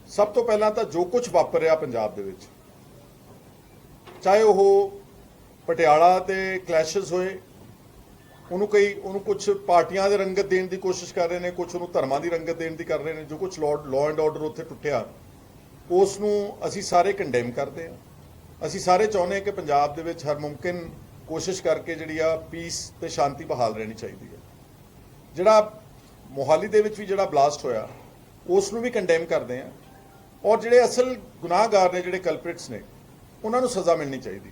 ਸਭ ਤੋਂ ਪਹਿਲਾਂ ਤਾਂ ਜੋ ਕੁਝ ਵਾਪਰ ਰਿਹਾ ਪੰਜਾਬ ਦੇ ਵਿੱਚ, ਚਾਹੇ ਉਹ ਪਟਿਆਲਾ ਤੇ ਕਲੈਸ਼ਸ ਹੋਏ, ਉਹਨੂੰ ਕੁਝ ਪਾਰਟੀਆਂ ਦੇ ਰੰਗਤ ਦੇਣ ਦੀ ਕੋਸ਼ਿਸ਼ ਕਰ ਰਹੇ ਨੇ, ਕੁਝ ਉਹਨੂੰ ਧਰਮਾਂ ਦੀ ਰੰਗਤ ਦੇਣ ਦੀ ਕਰ ਰਹੇ ਨੇ, ਜੋ ਕੁਝ ਲਾਅ ਐਂਡ ਆਰਡਰ ਉੱਥੇ ਟੁੱਟਿਆ ਉਸ ਨੂੰ ਅਸੀਂ ਸਾਰੇ ਕੰਡੈਮ ਕਰਦੇ ਹਾਂ। ਅਸੀਂ ਸਾਰੇ ਚਾਹੁੰਦੇ ਹਾਂ ਕਿ ਪੰਜਾਬ ਦੇ ਵਿੱਚ ਹਰ ਮੁਮਕਿਨ ਕੋਸ਼ਿਸ਼ ਕਰਕੇ ਜਿਹੜੀ ਆ ਪੀਸ ਤੇ ਸ਼ਾਂਤੀ ਬਹਾਲ ਰਹਿਣੀ ਚਾਹੀਦੀ ਹੈ। ਜਿਹੜਾ ਮੋਹਾਲੀ ਦੇ ਵਿੱਚ ਵੀ ਜਿਹੜਾ ਬਲਾਸਟ ਹੋਇਆ ਉਸ ਨੂੰ ਵੀ ਕੰਡੈਮ ਕਰਦੇ ਹਾਂ, ਔਰ ਜਿਹੜੇ ਅਸਲ ਗੁਨਾਹਗਾਰ ਨੇ, ਜਿਹੜੇ ਕਲਪ੍ਰਿਟਸ ਨੇ, ਉਹਨਾਂ ਨੂੰ ਸਜ਼ਾ ਮਿਲਣੀ ਚਾਹੀਦੀ।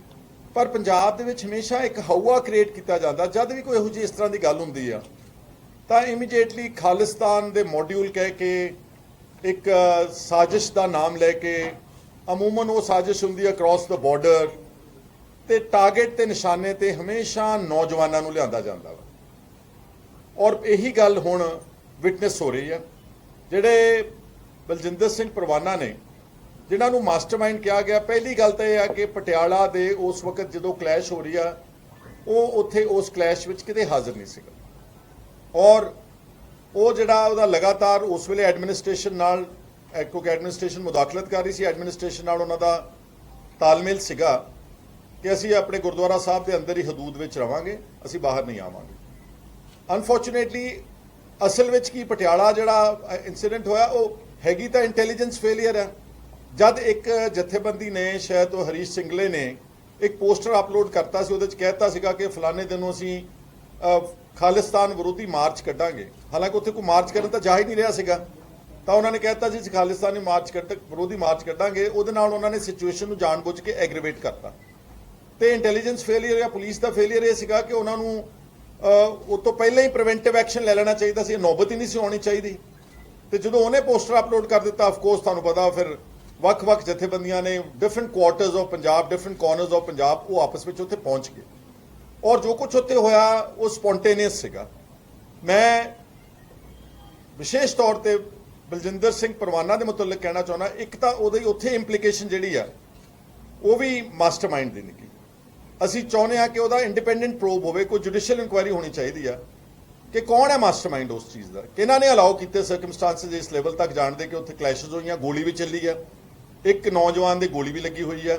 ਪਰ ਪੰਜਾਬ ਦੇ ਵਿੱਚ ਹਮੇਸ਼ਾ ਇੱਕ ਹਊਆ ਕ੍ਰੀਏਟ ਕੀਤਾ ਜਾਂਦਾ, ਜਦ ਵੀ ਕੋਈ ਇਹੋ ਜਿਹੀ ਇਸ ਤਰ੍ਹਾਂ ਦੀ ਗੱਲ ਹੁੰਦੀ ਆ ਤਾਂ ਇਮੀਡੀਏਟਲੀ ਖਾਲਿਸਤਾਨ ਦੇ ਮੋਡਿਊਲ ਕਹਿ ਕੇ ਇੱਕ ਸਾਜ਼ਿਸ਼ ਦਾ ਨਾਮ ਲੈ ਕੇ, ਅਮੂਮਨ ਉਹ ਸਾਜ਼ਿਸ਼ ਹੁੰਦੀ ਹੈ ਅਕ੍ਰੋਸ ਦ ਬਾਰਡਰ, ਤੇ ਟਾਰਗੇਟ ਤੇ ਨਿਸ਼ਾਨੇ ਤੇ ਹਮੇਸ਼ਾ ਨੌਜਵਾਨਾਂ ਨੂੰ ਲਿਆਂਦਾ ਜਾਂਦਾ ਵਾ। ਔਰ ਇਹੀ ਗੱਲ ਹੁਣ ਵਿਟਨੈਸ ਹੋ ਰਹੀ ਆ। ਜਿਹੜੇ ਬਲਜਿੰਦਰ ਸਿੰਘ ਪਰਵਾਨਾ ਨੇ, ਜਿਨ੍ਹਾਂ ਨੂੰ ਮਾਸਟਰਮਾਈਂਡ ਕਿਹਾ ਗਿਆ, ਪਹਿਲੀ ਗੱਲ ਤਾਂ ਇਹ ਆ ਕਿ ਪਟਿਆਲਾ ਦੇ ਉਸ ਵਕਤ ਜਦੋਂ ਕਲੈਸ਼ ਹੋ ਰਹੀ ਆ, ਉਹ ਉੱਥੇ ਉਸ ਕਲੈਸ਼ ਵਿੱਚ ਕਿਤੇ ਹਾਜ਼ਰ ਨਹੀਂ ਸੀਗਾ। ਔਰ ਉਹ ਜਿਹੜਾ ਉਹਦਾ ਲਗਾਤਾਰ ਉਸ ਵੇਲੇ ਐਡਮਿਨਿਸਟ੍ਰੇਸ਼ਨ ਨਾਲ, ਕਿਉਂਕਿ ਐਡਮਿਨਿਸਟ੍ਰੇਸ਼ਨ ਮੁਦਾਖਲਤ ਕਰ ਰਹੀ ਸੀ, ਐਡਮਿਨਿਸਟ੍ਰੇਸ਼ਨ ਨਾਲ ਉਹਨਾਂ ਦਾ ਤਾਲਮੇਲ ਸੀਗਾ ਕਿ ਅਸੀਂ ਆਪਣੇ ਗੁਰਦੁਆਰਾ ਸਾਹਿਬ ਦੇ ਅੰਦਰ ਹੀ ਹਦੂਦ ਵਿੱਚ ਰਵਾਂਗੇ, ਅਸੀਂ ਬਾਹਰ ਨਹੀਂ ਆਵਾਂਗੇ। ਅਨਫੋਰਚੂਨੇਟਲੀ ਅਸਲ ਵਿੱਚ ਕੀ ਪਟਿਆਲਾ ਜਿਹੜਾ ਇਨਸੀਡੈਂਟ ਹੋਇਆ ਉਹ ਹੈਗੀ ਤਾਂ ਇੰਟੈਲੀਜੈਂਸ ਫੇਲੀਅਰ ਹੈ। ਜਦ ਇੱਕ ਜਥੇਬੰਦੀ ਨੇ, ਸ਼ਾਇਦ ਉਹ ਹਰੀਸ਼ ਸਿੰਗਲੇ ਨੇ, ਇੱਕ ਪੋਸਟਰ ਅਪਲੋਡ ਕਰਤਾ ਸੀ, ਉਹਦੇ 'ਚ ਕਹਿਤਾ ਸੀਗਾ ਕਿ ਫਲਾਣੇ ਦਿਨ ਨੂੰ ਅਸੀਂ ਖਾਲਿਸਤਾਨ ਵਿਰੋਧੀ ਮਾਰਚ ਕੱਢਾਂਗੇ। ਹਾਲਾਂਕਿ ਉੱਥੇ ਕੋਈ ਮਾਰਚ ਕਰਨ ਤਾਂ ਜਾ ਹੀ ਨਹੀਂ ਰਿਹਾ ਸੀਗਾ, ਤਾਂ ਉਹਨਾਂ ਨੇ ਕਹਿਤਾ ਜੀ ਖਾਲਿਸਤਾਨੀ ਵਿਰੋਧੀ ਮਾਰਚ ਕੱਢਾਂਗੇ। ਉਹਦੇ ਨਾਲ ਉਹਨਾਂ ਨੇ ਸਿਚੁਏਸ਼ਨ ਨੂੰ ਜਾਣਬੁੱਝ ਕੇ ਐਗਰੀਵੇਟ ਕਰਤਾ। ਤੇ ਇੰਟੈਲੀਜੈਂਸ ਫੇਲੀਅਰ ਜਾਂ ਪੁਲਿਸ ਦਾ ਫੇਲੀਅਰ ਇਹ ਸੀਗਾ ਕਿ ਉਹਨਾਂ ਨੂੰ ਉਹ ਤੋਂ ਪਹਿਲਾਂ ਹੀ ਪ੍ਰੀਵੈਂਟਿਵ ਐਕਸ਼ਨ ਲੈ ਲੈਣਾ ਚਾਹੀਦਾ ਸੀ, ਨੌਬਤ ਹੀ ਨਹੀਂ ਸੀ ਆਉਣੀ ਚਾਹੀਦੀ। ਤੇ ਜਦੋਂ ਉਹਨੇ ਪੋਸਟਰ ਅਪਲੋਡ ਕਰ ਦਿੱਤਾ, ਆਫਕੋਰਸ ਤੁਹਾਨੂੰ ਪਤਾ ਫਿਰ ਵੱਖ-ਵੱਖ ਜਥੇਬੰਦੀਆਂ ਨੇ, different quarters of Punjab, different corners of Punjab, ਉਹ ਆਪਸ ਵਿੱਚ ਉੱਥੇ ਪਹੁੰਚ ਗਏ। ਔਰ ਜੋ ਕੁਝ ਉੱਥੇ ਹੋਇਆ ਉਹ ਸਪੌਂਟੇਨੀਅਸ ਸੀਗਾ। ਮੈਂ ਵਿਸ਼ੇਸ਼ ਤੌਰ ਤੇ ਬਲਜਿੰਦਰ ਸਿੰਘ ਪਰਵਾਨਾ ਦੇ ਮੁਤਲਕ ਕਹਿਣਾ ਚਾਹੁੰਦਾ, ਇੱਕ ਤਾਂ ਉਹਦੀ ਉੱਥੇ ਇੰਪਲੀਕੇਸ਼ਨ ਜਿਹੜੀ ਆ ਉਹ ਵੀ ਮਾਸਟਰਮਾਈਂਡ ਦੀ ਨਿਕਲੀ। ਅਸੀਂ ਚਾਹੁੰਦੇ ਹਾਂ ਕਿ ਉਹਦਾ ਇੰਡੀਪੈਂਡੈਂਟ ਪ੍ਰੋਬ ਹੋਵੇ, ਕੋਈ ਜੁਡੀਸ਼ੀਅਲ ਇਨਕੁਆਇਰੀ ਹੋਣੀ ਚਾਹੀਦੀ ਆ ਕਿ ਕੌਣ ਹੈ ਮਾਸਟਰਮਾਈਂਡ ਉਸ ਚੀਜ਼ ਦਾ, ਕਿਹਨਾਂ ਨੇ ਅਲਾਓ ਕੀਤੇ ਸਰਕਮਸਟੈਂਸਸ ਇਸ ਲੈਵਲ ਤੱਕ ਜਾਣਦੇ ਕਿ ਉੱਥੇ ਕਲੈਸ਼ਸ ਹੋਈਆਂ, ਗੋਲੀ ਵੀ ਚੱਲੀ ਆ, ਇੱਕ ਨੌਜਵਾਨ ਦੀ ਗੋਲੀ ਵੀ ਲੱਗੀ ਹੋਈ ਆ।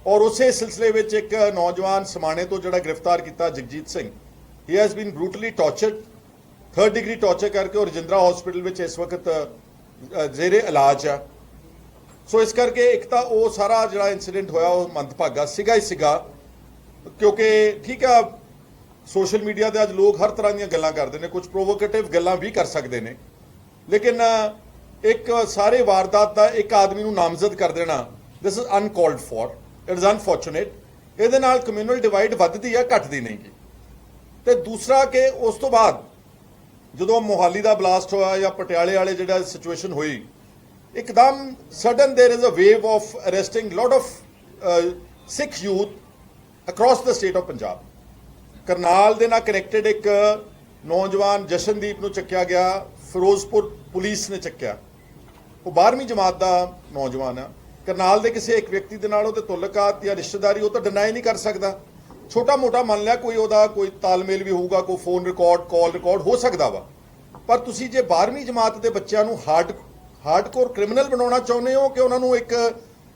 ਔਰ ਉਸੇ ਸਿਲਸਿਲੇ ਵਿੱਚ ਇੱਕ ਨੌਜਵਾਨ ਸਮਾਣੇ ਤੋਂ ਜਿਹੜਾ ਗ੍ਰਿਫਤਾਰ ਕੀਤਾ, Jagjit Singh, he has been brutally tortured, 3rd degree torture ਕਰਕੇ, ਔਰ ਰਜਿੰਦਰਾ ਹਸਪੀਟਲ ਵਿੱਚ ਇਸ ਵਕਤ ਜ਼ੇਰੇ ਇਲਾਜ ਆ। ਸੋ ਇਸ ਕਰਕੇ ਇੱਕ ਤਾਂ ਉਹ ਸਾਰਾ ਜਿਹੜਾ ਇਨਸੀਡੈਂਟ ਹੋਇਆ ਉਹ ਮੰਦਭਾਗਾ ਸੀਗਾ ਹੀ ਸੀਗਾ, ਕਿਉਂਕਿ ਠੀਕ ਆ ਸੋਸ਼ਲ ਮੀਡੀਆ ਤੇ ਅੱਜ ਲੋਕ ਹਰ ਤਰ੍ਹਾਂ ਦੀਆਂ ਗੱਲਾਂ ਕਰਦੇ ਨੇ, ਕੁਝ ਪ੍ਰੋਵੋਕੇਟਿਵ ਗੱਲਾਂ ਵੀ ਕਰ ਸਕਦੇ ਨੇ, ਲੇਕਿਨ ਇੱਕ ਸਾਰੇ ਵਾਰਦਾਤ ਦਾ ਇੱਕ ਆਦਮੀ ਨੂੰ ਨਾਮਜ਼ਦ ਕਰ ਦੇਣਾ, this is uncalled for, it is unfortunate. ਇਹਦੇ ਨਾਲ ਕਮਿਊਨਲ ਡਿਵਾਈਡ ਵੱਧਦੀ ਆ, ਘਟਦੀ ਨਹੀਂ ਗੀ। ਤੇ ਦੂਸਰਾ ਕਿ ਉਸ ਤੋਂ ਬਾਅਦ ਜਦੋਂ ਮੋਹਾਲੀ ਦਾ ਬਲਾਸਟ ਹੋਇਆ ਜਾਂ ਪਟਿਆਲੇ ਵਾਲੇ ਜਿਹੜਾ ਸਿਚੁਏਸ਼ਨ ਹੋਈ, ਇੱਕਦਮ sudden there is a wave of arresting lot of Sikh youth across the state of Punjab. Karnal ਦੇ ਨਾਲ ਕਨੈਕਟਡ ਇੱਕ ਨੌਜਵਾਨ ਜਸ਼ਨਦੀਪ ਨੂੰ ਚੱਕਿਆ ਗਿਆ, ਫਿਰੋਜ਼ਪੁਰ ਪੁਲਿਸ ਨੇ ਚੱਕਿਆ। ਉਹ 12ਵੀਂ ਜਮਾਤ ਦਾ ਨੌਜਵਾਨ ਆ। ਕਰਨਾਲ ਦੇ ਕਿਸੇ ਇੱਕ ਵਿਅਕਤੀ ਦੇ ਨਾਲ ਉਹਦੇ ਤੁਲਕਾਤ ਜਾਂ ਰਿਸ਼ਤੇਦਾਰੀ ਉਹ ਤਾਂ ਡਿਨਾਈ ਨਹੀਂ ਕਰ ਸਕਦਾ। ਛੋਟਾ ਮੋਟਾ ਮੰਨ ਲਿਆ ਕੋਈ ਉਹਦਾ ਕੋਈ ਤਾਲਮੇਲ ਵੀ ਹੋਊਗਾ, ਕੋਈ ਫੋਨ ਰਿਕਾਰਡ, ਕਾਲ ਰਿਕਾਰਡ ਹੋ ਸਕਦਾ ਵਾ। ਪਰ ਤੁਸੀਂ ਜੇ 12ਵੀਂ ਜਮਾਤ ਦੇ ਬੱਚਿਆਂ ਨੂੰ ਹਾਰਡਕੋਰ ਕ੍ਰਿਮੀਨਲ ਬਣਾਉਣਾ ਚਾਹੁੰਦੇ ਹੋ ਕਿ ਉਹਨਾਂ ਨੂੰ ਇੱਕ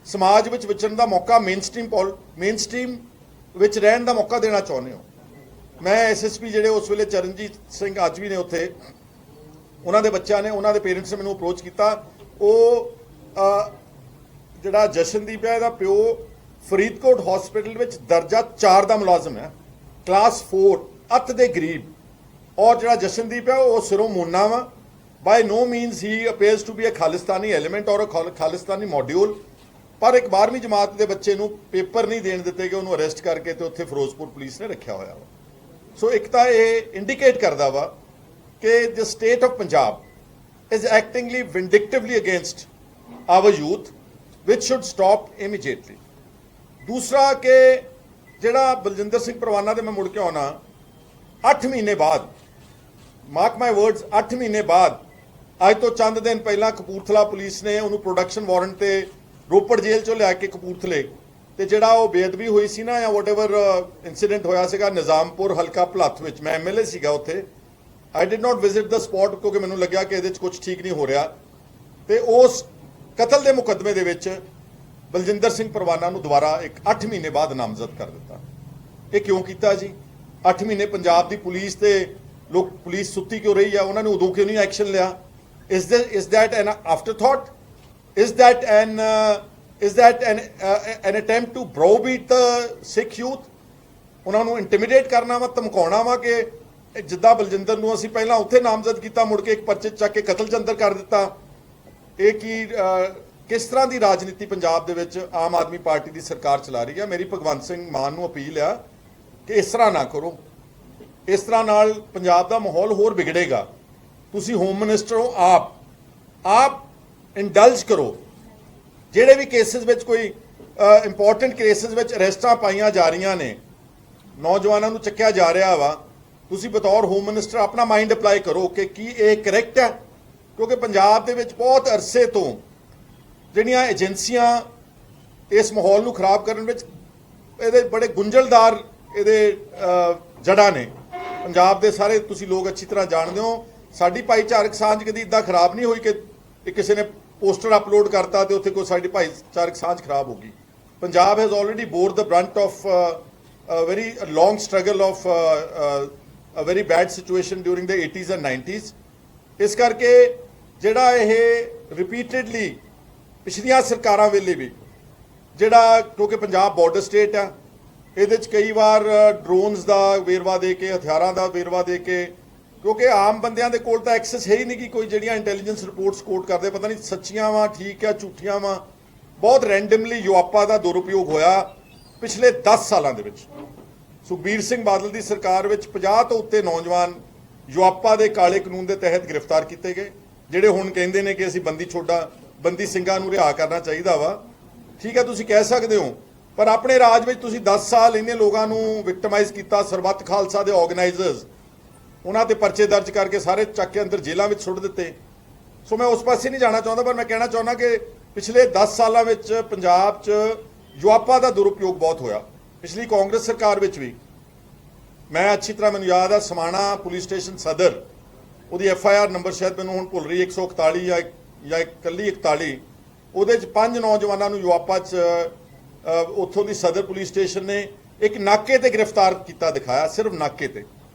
ਸਮਾਜ ਵਿੱਚ ਵਿਚਰਨ ਦਾ ਮੌਕਾ, ਮੇਨਸਟ੍ਰੀਮ ਵਿੱਚ ਰਹਿਣ ਦਾ ਮੌਕਾ ਦੇਣਾ ਚਾਹੁੰਦੇ ਹੋ। ਮੈਂ ਐਸਐਸਪੀ ਜਿਹੜੇ ਉਸ ਵੇਲੇ ਚਰਨਜੀਤ ਸਿੰਘ ਅੱਜ ਵੀ ਨੇ ਉੱਥੇ, ਉਹਨਾਂ ਦੇ ਬੱਚਿਆਂ ਨੇ, ਉਹਨਾਂ ਦੇ ਪੇਰੈਂਟਸ ਨੇ ਮੈਨੂੰ ਅਪਰੋਚ ਕੀਤਾ। ਉਹ ਜਿਹੜਾ ਜਸ਼ਨਦੀਪ ਹੈ, ਇਹਦਾ ਪਿਓ ਫਰੀਦਕੋਟ ਹਸਪੀਟਲ ਵਿੱਚ ਦਰਜਾ 4 ਦਾ ਮੁਲਾਜ਼ਮ ਹੈ, ਕਲਾਸ 4, ਅੱਤ ਦੇ ਗਰੀਬ। ਔਰ ਜਿਹੜਾ ਜਸ਼ਨਦੀਪ ਹੈ ਉਹ ਸਿਰੋਂ ਮੋਨਾ ਵਾ। By no means he appears to be a Khalistani element or a Khalistani module. ਪਰ ਇੱਕ 12ਵੀਂ ਜਮਾਤ ਦੇ ਬੱਚੇ ਨੂੰ ਪੇਪਰ ਨਹੀਂ ਦੇਣ ਦਿੱਤੇ ਕਿ ਉਹਨੂੰ ਅਰੈਸਟ ਕਰਕੇ ਤੇ ਉੱਥੇ ਫਿਰੋਜ਼ਪੁਰ ਪੁਲਿਸ ਨੇ ਰੱਖਿਆ ਹੋਇਆ ਵਾ। ਸੋ ਇੱਕ ਤਾਂ ਇਹ ਇੰਡੀਕੇਟ ਕਰਦਾ ਵਾ ਕਿ the state of Punjab is actingly vindictively against our youth, which should stop immediately. ਦੂਸਰਾ ਕਿ ਜਿਹੜਾ ਬਲਜਿੰਦਰ ਸਿੰਘ ਪਰਵਾਨਾ ਦੇ ਮੈਂ ਮੁੜ ਕੇ ਆਉਣਾ, 8 ਮਹੀਨੇ ਬਾਅਦ, ਮਾਰਕ ਮਾਈ ਵਰਡਸ, 8 ਮਹੀਨੇ ਬਾਅਦ, ਅੱਜ ਤੋਂ ਚੰਦ ਦਿਨ ਪਹਿਲਾਂ ਕਪੂਰਥਲਾ ਪੁਲਿਸ ਨੇ ਉਹਨੂੰ ਪ੍ਰੋਡਕਸ਼ਨ ਵਾਰੰਟ ਤੇ ਰੋਪੜ ਜੇਲ੍ਹ ਚੋਂ ਲਿਆ ਕੇ ਕਪੂਰਥਲੇ, ਤੇ ਜਿਹੜਾ ਉਹ ਬੇਅਦਬੀ ਹੋਈ ਸੀ ਨਾ, ਜਾਂ ਵਾਟਐਵਰ ਇਨਸੀਡੈਂਟ ਹੋਇਆ ਸੀਗਾ ਨਿਜ਼ਾਮਪੁਰ ਹਲਕਾ ਭਲੱਥ ਵਿੱਚ, ਮੈਂ ਐਮਐਲਏ ਸੀਗਾ ਉੱਥੇ। I did not visit the spot ਕਿਉਂਕਿ ਮੈਨੂੰ ਲੱਗਿਆ ਕਿ ਇਹਦੇ 'ਚ ਕੁਝ ਠੀਕ ਨਹੀਂ ਹੋ ਰਿਹਾ। ਤੇ ਉਸ ਕਤਲ ਦੇ ਮੁਕੱਦਮੇ ਦੇ ਵਿੱਚ ਬਲਜਿੰਦਰ ਸਿੰਘ ਪਰਵਾਨਾ ਨੂੰ ਦੁਬਾਰਾ ਇੱਕ 8 ਮਹੀਨੇ ਬਾਅਦ ਨਾਮਜ਼ਦ ਕਰ ਦਿੱਤਾ। ਇਹ ਕਿਉਂ ਕੀਤਾ ਜੀ? 8 ਮਹੀਨੇ ਪੰਜਾਬ ਦੀ ਪੁਲਿਸ ਤੇ ਲੋਕ ਪੁਲਿਸ ਸੁੱਤੀ ਕਿਉਂ ਰਹੀ ਆ? ਉਹਨਾਂ ਨੇ ਉਦੋਂ ਕਿਉਂ ਨਹੀਂ ਐਕਸ਼ਨ ਲਿਆ? is that an afterthought? is that an attempt to browbeat the Sikh youth? ਉਹਨਾਂ ਨੂੰ ਇੰਟੀਮੀਡੇਟ ਕਰਨਾ ਵਾ, ਧਮਕਾਉਣਾ ਵਾ ਕਿ ਜਿੱਦਾਂ ਬਲਜਿੰਦਰ ਨੂੰ ਅਸੀਂ ਪਹਿਲਾਂ ਉੱਥੇ ਨਾਮਜ਼ਦ ਕੀਤਾ, ਮੁੜ ਕੇ ਇੱਕ ਪਰਚੇ ਚੱਕ ਕੇ ਕਤਲ 'ਚ ਅੰਦਰ ਕਰ ਦਿੱਤਾ। ਇਹ ਕੀ ਕਿਸ ਤਰ੍ਹਾਂ ਦੀ ਰਾਜਨੀਤੀ ਪੰਜਾਬ ਦੇ ਵਿੱਚ ਆਮ ਆਦਮੀ ਪਾਰਟੀ ਦੀ ਸਰਕਾਰ ਚਲਾ ਰਹੀ ਹੈ? ਮੇਰੀ ਭਗਵੰਤ ਸਿੰਘ ਮਾਨ ਨੂੰ ਅਪੀਲ ਆ ਕਿ ਇਸ ਤਰ੍ਹਾਂ ਨਾ ਕਰੋ। ਇਸ ਤਰ੍ਹਾਂ ਨਾਲ ਪੰਜਾਬ ਦਾ ਮਾਹੌਲ ਹੋਰ ਵਿਗੜੇਗਾ। ਤੁਸੀਂ ਹੋਮ ਮਿਨਿਸਟਰ ਹੋ, ਆਪ ਇੰਡਲਜ ਕਰੋ। ਜਿਹੜੇ ਵੀ ਕੇਸਿਸ ਵਿੱਚ ਕੋਈ ਇੰਪੋਰਟੈਂਟ ਕੇਸਿਸ ਵਿੱਚ ਅਰੈਸਟਾਂ ਪਾਈਆਂ ਜਾ ਰਹੀਆਂ ਨੇ, ਨੌਜਵਾਨਾਂ ਨੂੰ ਚੱਕਿਆ ਜਾ ਰਿਹਾ ਵਾ, ਤੁਸੀਂ ਬਤੌਰ ਹੋਮ ਮਿਨਿਸਟਰ ਆਪਣਾ ਮਾਈਂਡ ਅਪਲਾਈ ਕਰੋ ਕਿ ਕੀ ਇਹ ਕਰੈਕਟ ਹੈ? ਕਿਉਂਕਿ ਪੰਜਾਬ ਦੇ ਵਿੱਚ ਬਹੁਤ ਅਰਸੇ ਤੋਂ ਜਿਹੜੀਆਂ ਏਜੰਸੀਆਂ ਇਸ ਮਾਹੌਲ ਨੂੰ ਖਰਾਬ ਕਰਨ ਵਿੱਚ ਇਹਦੇ ਬੜੇ ਗੁੰਝਲਦਾਰ ਇਹਦੇ ਜੜ੍ਹਾਂ ਨੇ। ਪੰਜਾਬ ਦੇ ਸਾਰੇ ਤੁਸੀਂ ਲੋਕ ਅੱਛੀ ਤਰ੍ਹਾਂ ਜਾਣਦੇ ਹੋ, ਸਾਡੀ ਭਾਈਚਾਰਕ ਸਾਂਝ ਕਦੀ ਇੱਦਾਂ ਖਰਾਬ ਨਹੀਂ ਹੋਈ ਕਿ ਕਿਸੇ ਨੇ ਪੋਸਟਰ ਅਪਲੋਡ ਕਰਤਾ ਤੇ ਉੱਥੇ ਕੋਈ ਸਾਡੀ ਭਾਈਚਾਰਕ ਸਾਂਝ ਖਰਾਬ ਹੋ ਗਈ। Punjab has already bore the brunt of a very long struggle of a very bad situation during the 80s and 90s। ਇਸ ਕਰਕੇ ਜਿਹੜਾ ਇਹ ਰਿਪੀਟਡਲੀ ਪਿਛਲੀਆਂ ਸਰਕਾਰਾਂ ਵੇਲੇ ਵੀ ਜਿਹੜਾ, ਕਿਉਂਕਿ ਪੰਜਾਬ ਬਾਰਡਰ ਸਟੇਟ ਆ, ਇਹਦੇ 'ਚ ਕਈ ਵਾਰ ਡਰੋਨਸ ਦਾ ਵੇਰਵਾ ਦੇ ਕੇ, ਹਥਿਆਰਾਂ ਦਾ ਵੇਰਵਾ ਦੇ ਕੇ, ਕਿਉਂਕਿ ਆਮ ਬੰਦਿਆਂ ਦੇ ਕੋਲ ਤਾਂ ਐਕਸੈਸ ਹੈ ਹੀ ਨਹੀਂ ਕਿ ਕੋਈ ਜਿਹੜੀਆਂ ਇੰਟੈਲੀਜੈਂਸ ਰਿਪੋਰਟਸ ਕੋਟ ਕਰਦੇ ਪਤਾ ਨਹੀਂ ਸੱਚੀਆਂ ਵਾ, ਠੀਕ ਆ, ਝੂਠੀਆਂ ਵਾ। ਬਹੁਤ ਰੈਂਡਮਲੀ ਯੂਆਪਾ ਦਾ ਦੁਰਉਪਯੋਗ ਹੋਇਆ ਪਿਛਲੇ 10 ਸਾਲਾਂ ਦੇ ਵਿੱਚ। ਸੁਖਬੀਰ ਸਿੰਘ ਬਾਦਲ ਦੀ ਸਰਕਾਰ ਵਿੱਚ 50 ਤੋਂ ਉੱਤੇ ਨੌਜਵਾਨ ਯੂਆਪਾ ਦੇ ਕਾਲੇ ਕਾਨੂੰਨ ਦੇ ਤਹਿਤ ਗ੍ਰਿਫਤਾਰ ਕੀਤੇ ਗਏ, ਜਿਹੜੇ ਹੁਣ ਕਹਿੰਦੇ ਨੇ ਕਿ ਅਸੀਂ ਬੰਦੀ ਸਿੰਘਾਂ ਨੂੰ ਰਿਹਾ ਕਰਨਾ ਚਾਹੀਦਾ ਵਾ। ਠੀਕ ਹੈ, ਤੁਸੀਂ ਕਹਿ ਸਕਦੇ ਹੋ, ਪਰ ਆਪਣੇ ਰਾਜ ਵਿੱਚ ਤੁਸੀਂ 10 ਸਾਲ ਇੰਨੇ ਲੋਕਾਂ ਨੂੰ ਵਿਕਟਮਾਈਜ਼ ਕੀਤਾ। ਸਰਬੱਤ ਖਾਲਸਾ ਦੇ ਆਰਗੇਨਾਈਜ਼ਰਸ, ਉਹਨਾਂ ਤੇ ਪਰਚੇ ਦਰਜ ਕਰਕੇ ਸਾਰੇ ਚੱਕ ਕੇ ਅੰਦਰ ਜੇਲ੍ਹਾਂ ਵਿੱਚ ਸੁੱਟ ਦਿੱਤੇ। ਸੋ ਮੈਂ ਉਸ ਪਾਸੇ ਨਹੀਂ ਜਾਣਾ ਚਾਹੁੰਦਾ, ਪਰ ਮੈਂ ਕਹਿਣਾ ਚਾਹੁੰਦਾ ਕਿ ਪਿਛਲੇ 10 ਸਾਲਾਂ ਵਿੱਚ ਪੰਜਾਬ 'ਚ ਯੂਆਪਾ ਦਾ ਦੁਰਉਪਯੋਗ ਬਹੁਤ ਹੋਇਆ। ਪਿਛਲੀ ਕਾਂਗਰਸ ਸਰਕਾਰ ਵਿੱਚ ਵੀ ਮੈਂ ਅੱਛੀ ਤਰ੍ਹਾਂ, ਮੈਨੂੰ ਯਾਦ ਆ, ਸਮਾਣਾ ਪੁਲਿਸ ਸਟੇਸ਼ਨ ਸਦਰ, ਉਹਦੀ FIR ਨੰਬਰ ਸ਼ਾਇਦ ਮੈਨੂੰ ਹੁਣ ਭੁੱਲ ਰਹੀ 141 ਜਾਂ ਇਕੱਲੀ 41, ਉਹਦੇ 'ਚ 5 ਨੌਜਵਾਨਾਂ ਨੂੰ ਯੂਆਪਾ 'ਚ ਉੱਥੋਂ ਦੀ ਸਦਰ ਪੁਲਿਸ ਸਟੇਸ਼ਨ ਨੇ ਇੱਕ ਨਾਕੇ ਤੇ ਗ੍ਰਿਫਤਾਰ ਕੀਤਾ ਦਿਖਾਇਆ, ਸਿਰਫ ਨਾਕੇ ਤੇ।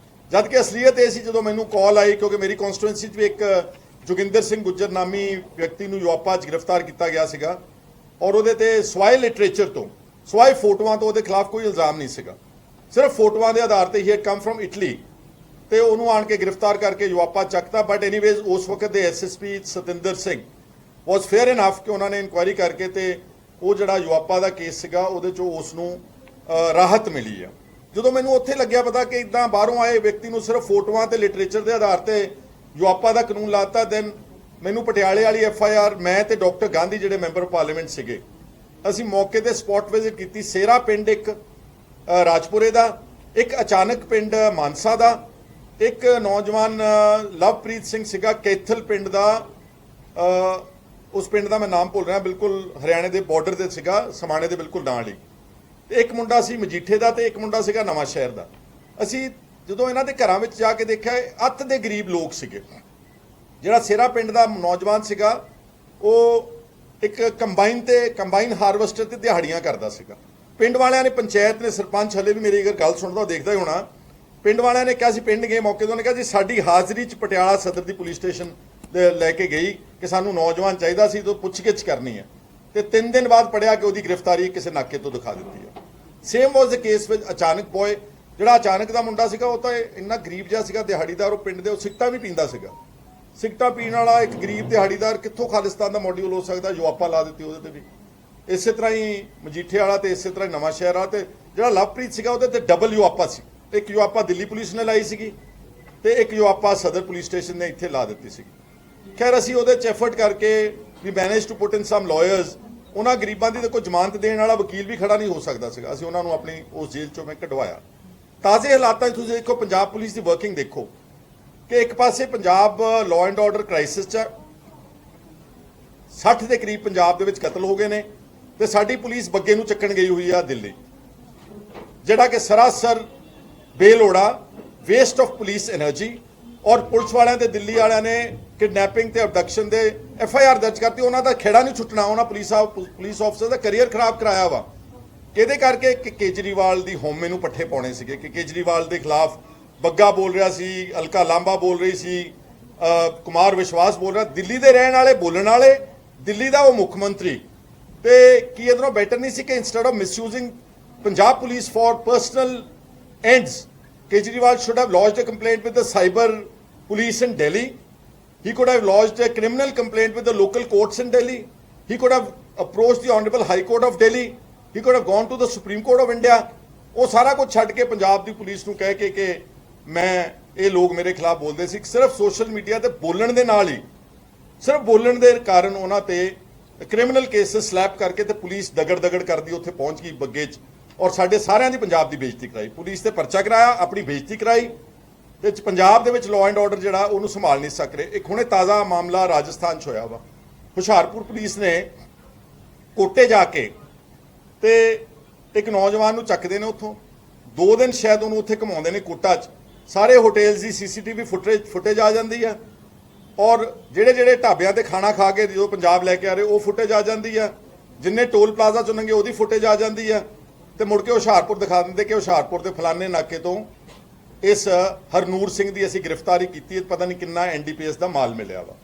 ਜਦ ਕਿ ਅਸਲੀਅਤ ਇਹ ਸੀ, ਜਦੋਂ ਮੈਨੂੰ ਕਾਲ ਆਈ, ਕਿਉਂਕਿ ਮੇਰੀ ਕਨਸਟੀਟੂਐਂਸੀ 'ਚ ਵੀ ਇੱਕ ਜੋਗਿੰਦਰ ਸਿੰਘ ਗੁੱਜਰ ਨਾਮੀ ਵਿਅਕਤੀ ਨੂੰ ਯੂਆਪਾ 'ਚ ਗ੍ਰਿਫਤਾਰ ਕੀਤਾ ਗਿਆ ਸੀਗਾ, ਔਰ ਉਹਦੇ ਤੇ ਸਵਾਏ ਲਿਟਰੇਚਰ ਤੋਂ, ਸਵਾਏ ਫੋਟੋਆਂ ਤੋਂ ਉਹਦੇ ਖਿਲਾਫ ਕੋਈ ਇਲਜ਼ਾਮ ਨਹੀਂ ਸੀਗਾ, ਸਿਰਫ ਫੋਟੋਆਂ ਦੇ ਆਧਾਰ ਤੇ ਹੀ ਹੈਡ ਕਮ ਫਰਮ ਇਟਲੀ, ਤੇ ਉਹਨੂੰ ਆਣ ਕੇ ਗ੍ਰਿਫਤਾਰ ਕਰਕੇ ਯੂਆਪਾ ਚੱਕਤਾ। ਬਟ ਐਨੀਵੇਜ਼ ਉਸ ਵਕਤ ਦੇ SSP ਸਤਿੰਦਰ ਸਿੰਘ ਵਾਸ ਫੇਅਰ ਇਨਫ ਕਿ ਉਹਨਾਂ ਨੇ ਇਨਕੁਆਇਰੀ ਕਰਕੇ ਤੇ ਉਹ ਜਿਹੜਾ ਯੂਆਪਾ ਦਾ ਕੇਸ ਸੀਗਾ ਉਹਦੇ 'ਚੋਂ ਉਸ ਨੂੰ ਰਾਹਤ ਮਿਲੀ ਆ। ਜਦੋਂ ਮੈਨੂੰ ਉੱਥੇ ਲੱਗਿਆ ਪਤਾ ਕਿ ਇਦਾਂ ਬਾਹਰੋਂ ਆਏ ਵਿਅਕਤੀ ਨੂੰ ਸਿਰਫ ਫੋਟੋਆਂ ਤੇ ਲਿਟਰੇਚਰ ਦੇ ਆਧਾਰ ਤੇ ਯੂਆਪਾ ਦਾ ਕਾਨੂੰਨ ਲਾਤਾ, ਦੈਨ ਮੈਨੂੰ ਪਟਿਆਲੇ ਵਾਲੀ FIR, ਮੈਂ ਤੇ ਡਾਕਟਰ ਗਾਂਧੀ ਜਿਹੜੇ ਮੈਂਬਰ ਪਾਰਲੀਮੈਂਟ ਸੀਗੇ, ਅਸੀਂ ਮੌਕੇ ਤੇ ਸਪੌਟ ਵਿਜ਼ਿਟ ਕੀਤੀ। ਸੇਰਾ ਪਿੰਡ ਇੱਕ ਰਾਜਪੁਰੇ ਦਾ, ਇੱਕ ਅਚਾਨਕ ਪਿੰਡ ਮਾਨਸਾ ਦਾ, ਇੱਕ ਨੌਜਵਾਨ ਲਵਪ੍ਰੀਤ ਸਿੰਘ ਸੀਗਾ ਕੈਥਲ ਪਿੰਡ ਦਾ, ਉਸ ਪਿੰਡ ਦਾ ਮੈਂ ਨਾਮ ਭੁੱਲ ਰਿਹਾ, ਬਿਲਕੁਲ ਹਰਿਆਣੇ ਦੇ ਬਾਰਡਰ ਤੇ ਸੀਗਾ, ਸਮਾਣੇ ਦੇ ਬਿਲਕੁਲ ਨਾਲ ਹੀ। ਤੇ ਇੱਕ ਮੁੰਡਾ ਸੀ ਮਜੀਠੇ ਦਾ ਤੇ ਇੱਕ ਮੁੰਡਾ ਸੀਗਾ ਨਵਾਂ ਸ਼ਹਿਰ ਦਾ। ਅਸੀਂ ਜਦੋਂ ਇਹਨਾਂ ਦੇ ਘਰਾਂ ਵਿੱਚ ਜਾ ਕੇ ਦੇਖਿਆ, ਅੱਤ ਦੇ ਗਰੀਬ ਲੋਕ ਸੀਗੇ। ਜਿਹੜਾ ਸੇਰਾ ਪਿੰਡ ਦਾ ਨੌਜਵਾਨ ਸੀਗਾ ਉਹ ਇੱਕ ਕੰਬਾਈਨ ਹਾਰਵੈਸਟਰ ਤੇ ਦਿਹਾੜੀਆਂ ਕਰਦਾ ਸੀਗਾ। ਪਿੰਡ ਵਾਲਿਆਂ ਨੇ, ਪੰਚਾਇਤ ਨੇ, ਸਰਪੰਚ ਹਲੇ ਵੀ ਮੇਰੀ ਅਗਰ ਗੱਲ ਸੁਣਦਾ ਦੇਖਦਾ ਹੀ ਹੋਣਾ, ਪਿੰਡ ਵਾਲਿਆਂ ਨੇ ਕਿਹਾ, ਸੀ ਪਿੰਡ ਗਏ ਮੌਕੇ ਤੋਂ, ਉਹਨੇ ਕਿਹਾ ਜੀ ਸਾਡੀ ਹਾਜ਼ਰੀ 'ਚ ਪਟਿਆਲਾ ਸਦਰ ਦੀ ਪੁਲਿਸ ਸਟੇਸ਼ਨ ਦੇ ਲੈ ਕੇ ਗਈ ਕਿ ਸਾਨੂੰ ਨੌਜਵਾਨ ਚਾਹੀਦਾ ਸੀ, ਤੋਂ ਪੁੱਛਗਿੱਛ ਕਰਨੀ ਹੈ, ਤੇ 3 ਦਿਨ ਬਾਅਦ ਪੜਿਆ ਕਿ ਉਹਦੀ ਗ੍ਰਿਫਤਾਰੀ ਕਿਸੇ ਨਾਕੇ ਤੋਂ ਦਿਖਾ ਦਿੱਤੀ ਹੈ। Same was the case with ਅਚਾਨਕ ਬॉय। ਜਿਹੜਾ ਅਚਾਨਕ ਦਾ ਮੁੰਡਾ ਸੀਗਾ ਉਹ ਤਾਂ ਇੰਨਾ ਗਰੀਬ ਜਿਹਾ ਸੀਗਾ, ਦਿਹਾੜੀਦਾਰ, ਉਹ ਪਿੰਡ ਦੇ, ਉਹ ਸਿਗਟਾਂ ਵੀ ਪੀਂਦਾ ਸੀਗਾ। ਸਿਗਟਾਂ ਪੀਣ ਵਾਲਾ ਇੱਕ ਗਰੀਬ ਦਿਹਾੜੀਦਾਰ ਕਿੱਥੋਂ ਖਾਲਿਸਤਾਨ ਦਾ ਮੋਡਿਊਲ ਹੋ ਸਕਦਾ? ਯੂਆਪਾ ਲਾ ਦਿੱਤੀ ਉਹਦੇ ਤੇ ਵੀ। ਇਸੇ ਤਰ੍ਹਾਂ ਹੀ ਮਜੀਠੇ ਵਾਲਾ ਤੇ ਇਸੇ ਤਰ੍ਹਾਂ ਹੀ ਨਵਾਂ ਸ਼ਹਿਰ ਵਾਲਾ, ਤੇ ਜਿਹੜਾ ਲਵਪ੍ਰੀਤ ਸੀਗਾ ਉਹਦੇ ਤੇ ਡਬਲ ਯੂਆਪਾ ਸੀ। ਇੱਕ ਯੂਆਪਾ ਦਿੱਲੀ ਪੁਲਿਸ ਨੇ ਲਾਈ ਸੀਗੀ ਤੇ ਇੱਕ ਯੂਆਪਾ ਸਦਰ ਪੁਲਿਸ ਸਟੇਸ਼ਨ ਨੇ ਇੱਥੇ ਲਾ ਦਿੱਤੀ ਸੀਗੀ। ਖੈਰ ਅਸੀਂ ਉਹਦੇ 'ਚ ਐਫਰਟ ਕਰਕੇ ਵੀ manage to put in some lawyers. ਉਹਨਾਂ ਗਰੀਬਾਂ ਦੀ ਤਾਂ ਕੋਈ ਜ਼ਮਾਨਤ ਦੇਣ ਵਾਲਾ ਵਕੀਲ ਵੀ ਖੜਾ ਨਹੀਂ ਹੋ ਸਕਦਾ ਸੀਗਾ, ਅਸੀਂ ਉਹਨਾਂ ਨੂੰ ਆਪਣੀ ਉਸ ਜੇਲ੍ਹ 'ਚੋਂ ਮੈਂ ਕਢਵਾਇਆ। ਤਾਜ਼ੇ ਹਾਲਾਤਾਂ 'ਚ ਤੁਸੀਂ ਦੇਖੋ, ਪੰਜਾਬ ਪੁਲਿਸ ਦੀ ਵਰਕਿੰਗ ਦੇਖੋ ਕਿ ਇੱਕ ਪਾਸੇ Punjab law and order crisis 'ਚ, 60 ਦੇ ਕਰੀਬ ਪੰਜਾਬ ਦੇ ਵਿੱਚ ਕਤਲ ਹੋ ਗਏ ਨੇ, ਤੇ ਸਾਡੀ ਪੁਲਿਸ ਬੱਗੇ ਨੂੰ ਚੱਕਣ ਗਈ ਹੋਈ ਆ ਦਿੱਲੀ, ਜਿਹੜਾ ਕਿ ਸਰਾਸਰ ਬੇਲੋੜਾ ਵੇਸਟ ਆਫ ਪੁਲਿਸ એનર્ਜੀ। ਔਰ ਪੁਲਿਸ ਵਾਲਿਆਂ ਤੇ ਦਿੱਲੀ ਵਾਲਿਆਂ ਨੇ ਕਿਡਨੈਪਿੰਗ ਤੇ ਅਬਡਕਸ਼ਨ ਦੇ FIR ਦਰਜ ਕਰਤੀ। ਉਹਨਾਂ ਦਾ ਖੇੜਾ ਨਹੀਂ ਛੁੱਟਣਾ, ਉਹਨਾਂ ਪੁਲਿਸ ਆਫਸਰ ਦਾ ਕੈਰੀਅਰ ਖਰਾਬ ਕਰਾਇਆ ਵਾ। ਕਿਹਦੇ ਕਰਕੇ? ਕਿ ਕੇਜਰੀਵਾਲ ਦੀ ਹੋਮੇ ਨੂੰ ਪੱਠੇ ਪਾਉਣੇ ਸੀਗੇ, ਕਿ ਕੇਜਰੀਵਾਲ ਦੇ ਖਿਲਾਫ ਬੱਗਾ ਬੋਲ ਰਿਹਾ ਸੀ, ਅਲਕਾ ਲਾਂਬਾ ਬੋਲ ਰਹੀ ਸੀ, ਕੁਮਾਰ ਵਿਸ਼ਵਾਸ ਬੋਲ ਰਿਹਾ। ਦਿੱਲੀ ਦੇ ਰਹਿਣ ਵਾਲੇ, ਬੋਲਣ ਵਾਲੇ, ਦਿੱਲੀ ਦਾ ਉਹ ਮੁੱਖ ਮੰਤਰੀ, ਤੇ ਕੀ ਇਹਦੋਂ ਬੈਟਰ ਨਹੀਂ ਸੀ ਕਿ instead of misusing Punjab police for personal ends, Kejriwal should have lodged a complaint with the cyber police in Delhi. He could have lodged a criminal complaint with the local courts in Delhi. He could have approached the Honorable High Court of Delhi. He could have gone to the Supreme Court of India. ਉਹ ਸਾਰਾ ਕੁਝ ਛੱਡ ਕੇ ਪੰਜਾਬ ਦੀ police ਨੂੰ ਕਹਿ ਕੇ ਕਿ ਮੈਂ ਇਹ ਲੋਕ ਮੇਰੇ ਖਿਲਾਫ ਬੋਲਦੇ ਸੀ, ਸਿਰਫ ਸੋਸ਼ਲ ਮੀਡੀਆ ਤੇ ਬੋਲਣ ਦੇ ਨਾਲ ਹੀ, ਸਿਰਫ ਬੋਲਣ ਦੇ ਕਾਰਨ ਉਹਨਾਂ ਤੇ ਕ੍ਰਿਮੀਨਲ ਕੇਸਸ ਸਲੈਪ ਕਰਕੇ ਤੇ ਪੁਲਿਸ ਦਗੜ ਕਰਦੀ ਉੱਥੇ ਪਹੁੰਚ ਗਈ ਬੱਗੇ 'ਚ, ਔਰ ਸਾਡੇ ਸਾਰਿਆਂ ਦੀ ਪੰਜਾਬ ਦੀ ਬੇਇੱਜ਼ਤੀ ਕਰਾਈ। ਪੁਲਿਸ ਤੇ ਪਰਚਾ ਕਰਾਇਆ, ਆਪਣੀ ਬੇਇੱਜ਼ਤੀ ਕਰਾਈ, ਤੇ ਪੰਜਾਬ ਦੇ ਵਿੱਚ ਲਾਅ ਐਂਡ ਆਰਡਰ ਜਿਹੜਾ ਉਹਨੂੰ ਸੰਭਾਲ ਨਹੀਂ ਸਕ ਰਹੇ। ਇੱਕ ਹੁਣੇ ਤਾਜ਼ਾ ਮਾਮਲਾ ਰਾਜਸਥਾਨ 'ਚ ਹੋਇਆ ਵਾ। ਹੁਸ਼ਿਆਰਪੁਰ ਪੁਲਿਸ ਨੇ ਕੋਟੇ ਜਾ ਕੇ ਤੇ ਇੱਕ ਨੌਜਵਾਨ ਨੂੰ ਚੱਕਦੇ ਨੇ ਉੱਥੋਂ, 2 ਦਿਨ ਸ਼ਾਇਦ ਉਹਨੂੰ ਉੱਥੇ ਘੁਮਾਉਂਦੇ ਨੇ ਕੋਟਾ 'ਚ। ਸਾਰੇ ਹੋਟਲਸ ਦੀ CCTV ਫੁਟੇਜ ਆ ਜਾਂਦੀ ਆ, ਔਰ ਜਿਹੜੇ ਢਾਬਿਆਂ ਤੇ ਖਾਣਾ ਖਾ ਕੇ ਜਦੋਂ ਪੰਜਾਬ ਲੈ ਕੇ ਆ ਰਹੇ ਉਹ ਫੁਟੇਜ ਆ ਜਾਂਦੀ ਆ, ਜਿੰਨੇ ਟੋਲ ਪਲਾਜ਼ਾ ਚੁਣਨਗੇ ਉਹਦੀ ਫੁਟੇਜ ਆ ਜਾਂਦੀ ਆ, ਤੇ ਮੁੜ ਕੇ ਹੁਸ਼ਿਆਰਪੁਰ ਦਿਖਾ ਦਿੰਦੇ ਕਿ ਹੁਸ਼ਿਆਰਪੁਰ ਦੇ ਫਲਾਣੇ ਨਾਕੇ ਤੋਂ ਇਸ ਹਰਨੂਰ ਸਿੰਘ ਦੀ ਅਸੀਂ ਗ੍ਰਿਫਤਾਰੀ ਕੀਤੀ, ਪਤਾ ਨਹੀਂ ਕਿੰਨਾ NDPS ਦਾ ਮਾਲ ਮਿਲਿਆ ਵਾ।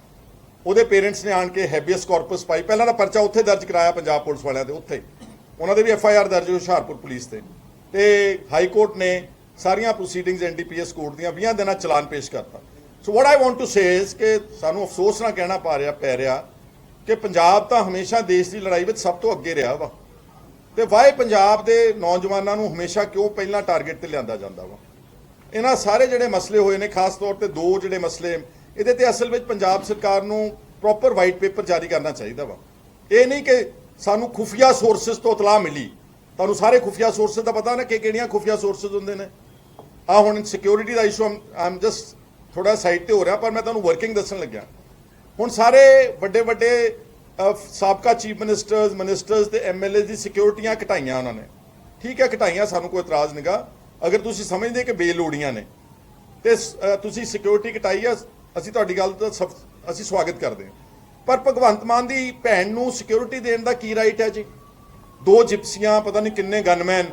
ਉਹਦੇ ਪੇਰੈਂਟਸ ਨੇ ਆਣ ਕੇ ਹੈਬੀਅਸ ਕਾਰਪਸ ਪਾਈ, ਪਹਿਲਾਂ ਦਾ ਪਰਚਾ ਉੱਥੇ ਦਰਜ ਕਰਾਇਆ ਪੰਜਾਬ ਪੁਲਿਸ ਵਾਲਿਆਂ ਦੇ, ਉੱਥੇ ਉਹਨਾਂ ਦੇ ਵੀ FIR ਦਰਜ ਹੁਸ਼ਿਆਰਪੁਰ ਪੁਲਿਸ ਤੇ ਹਾਈ ਕੋਰਟ ਨੇ ਸਾਰੀਆਂ ਪ੍ਰੋਸੀਡਿੰਗਸ NDPS ਕੋਰਟ ਦੀਆਂ 20 ਦਿਨਾਂ ਚਲਾਨ ਪੇਸ਼ ਕਰਤਾ। So what I want to say is ਕਿ ਸਾਨੂੰ ਅਫਸੋਸ ਨਾਲ ਕਹਿਣਾ ਪੈ ਰਿਹਾ ਕਿ ਪੰਜਾਬ ਤਾਂ ਹਮੇਸ਼ਾ ਦੇਸ਼ ਦੀ ਲੜਾਈ ਵਿੱਚ ਸਭ ਤੋਂ ਅੱਗੇ ਰਿਹਾ ਵਾ, ਤੇ ਵਾਏ ਪੰਜਾਬ ਦੇ ਨੌਜਵਾਨਾਂ ਨੂੰ ਹਮੇਸ਼ਾ ਕਿਉਂ ਪਹਿਲਾਂ ਟਾਰਗੇਟ ਤੇ ਲਿਆਂਦਾ ਜਾਂਦਾ ਵਾ। ਇਹਨਾਂ ਸਾਰੇ ਜਿਹੜੇ ਮਸਲੇ ਹੋਏ ਨੇ, ਖਾਸ ਤੌਰ ਤੇ 2 ਜਿਹੜੇ ਮਸਲੇ, ਇਹਦੇ ਤੇ ਅਸਲ ਵਿੱਚ ਪੰਜਾਬ ਸਰਕਾਰ ਨੂੰ ਪ੍ਰੋਪਰ ਵਾਈਟ ਪੇਪਰ ਜਾਰੀ ਕਰਨਾ ਚਾਹੀਦਾ ਵਾ। ਇਹ ਨਹੀਂ ਕਿ ਸਾਨੂੰ ਖੁਫੀਆ ਸੋਰਸਸ ਤੋਂ ਇਤਲਾਹ ਮਿਲੀ। ਤੁਹਾਨੂੰ ਸਾਰੇ ਖੁਫੀਆ ਸੋਰਸਸ ਦਾ ਪਤਾ ਨਾ ਕਿ ਕਿਹੜੀਆਂ ਖੁਫੀਆ ਸੋਰਸਸ ਹੁੰਦੇ ਨੇ। ਹੁਣ security the issue I'm just ਥੋੜਾ ਸਾਈਡ ਤੇ ਹੋ ਰਿਹਾ, ਪਰ ਮੈਂ ਤੁਹਾਨੂੰ ਵਰਕਿੰਗ ਦੱਸਣ ਲੱਗਿਆ। ਹੁਣ ਸਾਰੇ ਵੱਡੇ ਸਾਬਕਾ ਚੀਫ ਮਿਨਿਸਟਰਸ ਤੇ MLA ਦੀ ਸਿਕਿਉਰਿਟੀਆਂ ਘਟਾਈਆਂ ਉਹਨਾਂ ਨੇ। ਠੀਕ ਹੈ, ਘਟਾਈਆਂ, ਸਾਨੂੰ ਕੋਈ ਇਤਰਾਜ਼ ਨਹੀਂਗਾ। ਅਗਰ ਤੁਸੀਂ ਸਮਝਦੇ ਕਿ ਬੇਲੋੜੀਆਂ ਨੇ ਤੇ ਤੁਸੀਂ ਸਿਕਿਉਰਿਟੀ ਘਟਾਈ ਆ, ਅਸੀਂ ਤੁਹਾਡੀ ਗੱਲ ਦਾ ਅਸੀਂ ਸਵਾਗਤ ਕਰਦੇ ਹਾਂ, ਪਰ ਭਗਵੰਤ ਮਾਨ ਦੀ ਭੈਣ ਨੂੰ ਸਿਕਿਉਰਿਟੀ ਦੇਣ ਦਾ ਕੀ ਰਾਈਟ ਹੈ ਜੀ? 2 ਜਿਪਸੀਆਂ, ਪਤਾ ਨਹੀਂ ਕਿੰਨੇ ਗਨਮੈਨ।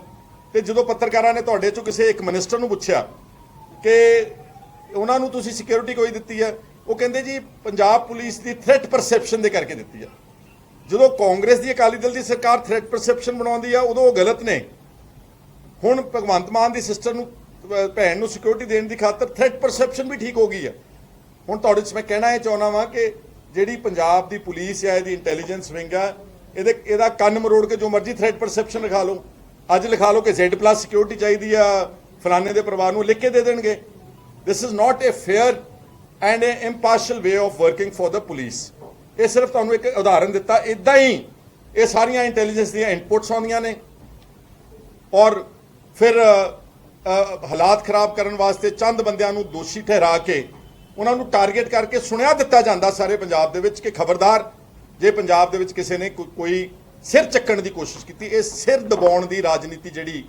ਤੇ ਜਦੋਂ ਪੱਤਰਕਾਰਾਂ ਨੇ ਤੁਹਾਡੇ ਚੋਂ ਕਿਸੇ ਇੱਕ ਮਿਨਿਸਟਰ ਨੂੰ ਪੁੱਛਿਆ ਕਿ ਉਹਨਾਂ ਨੂੰ ਤੁਸੀਂ ਸਿਕਿਉਰਿਟੀ ਕੋਈ ਦਿੱਤੀ ਹੈ, ਉਹ ਕਹਿੰਦੇ ਜੀ ਪੰਜਾਬ ਪੁਲਿਸ ਦੀ ਥ੍ਰੈਟ ਪਰਸੈਪਸ਼ਨ ਦੇ ਕਰਕੇ ਦਿੱਤੀ ਆ। ਜਦੋਂ ਕਾਂਗਰਸ ਦੀ ਅਕਾਲੀ ਦਲ ਦੀ ਸਰਕਾਰ ਥ੍ਰੈਟ ਪਰਸੈਪਸ਼ਨ ਬਣਾਉਂਦੀ ਆ ਉਦੋਂ ਉਹ ਗਲਤ ਨੇ। ਹੁਣ ਭਗਵੰਤ ਮਾਨ ਦੀ ਸਿਸਟਰ ਨੂੰ, ਭੈਣ ਨੂੰ ਸਿਕਿਉਰਿਟੀ ਦੇਣ ਦੀ ਖਾਤਰ ਥ੍ਰੈਟ ਪਰਸੈਪਸ਼ਨ ਵੀ ਠੀਕ ਹੋ ਗਈ ਆ। ਹੁਣ ਤੁਹਾਡੇ 'ਚ ਮੈਂ ਕਹਿਣਾ ਇਹ ਚਾਹੁੰਦਾ ਵਾਂ ਕਿ ਜਿਹੜੀ ਪੰਜਾਬ ਦੀ ਪੁਲਿਸ ਹੈ, ਇਹਦੀ ਇੰਟੈਲੀਜੈਂਸ ਵਿੰਗ ਆ, ਇਹਦਾ ਕੰਨ ਮਰੋੜ ਕੇ ਜੋ ਮਰਜ਼ੀ ਥ੍ਰੈਟ ਪਰਸੈਪਸ਼ਨ ਲਿਖਾ ਲਓ। ਅੱਜ ਲਿਖਾ ਲਓ ਕਿ Z+ ਸਿਕਿਉਰਿਟੀ ਚਾਹੀਦੀ ਆ ਫਲਾਣੇ ਦੇ ਪਰਿਵਾਰ ਨੂੰ, ਲਿਖ ਕੇ ਦੇ ਦੇਣਗੇ। This is not a fair and a impartial way of working for the police. ਇਹ ਸਿਰਫ ਤੁਹਾਨੂੰ ਇੱਕ ਉਦਾਹਰਨ ਦਿੱਤਾ। ਇਦਾਂ ਹੀ ਇਹ ਸਾਰੀਆਂ ਇੰਟੈਲੀਜੈਂਸ ਦੀਆਂ ਇਨਪੁਟਸ ਆਉਂਦੀਆਂ ਨੇ, ਔਰ ਫਿਰ ਹਾਲਾਤ ਖਰਾਬ ਕਰਨ ਵਾਸਤੇ ਚੰਦ ਬੰਦਿਆਂ ਨੂੰ ਦੋਸ਼ੀ ਠਹਿਰਾ ਕੇ ਉਹਨਾਂ ਨੂੰ ਟਾਰਗੇਟ ਕਰਕੇ ਸੁਣਿਆ ਦਿੱਤਾ ਜਾਂਦਾ ਸਾਰੇ ਪੰਜਾਬ ਦੇ ਵਿੱਚ ਕਿ ਖਬਰਦਾਰ, ਜੇ ਪੰਜਾਬ ਦੇ ਵਿੱਚ ਕਿਸੇ ਨੇ ਕੋਈ ਸਿਰ ਚੱਕਣ ਦੀ ਕੋਸ਼ਿਸ਼ ਕੀਤੀ। ਇਹ ਸਿਰ ਦਬਾਉਣ ਦੀ ਰਾਜਨੀਤੀ ਜਿਹੜੀ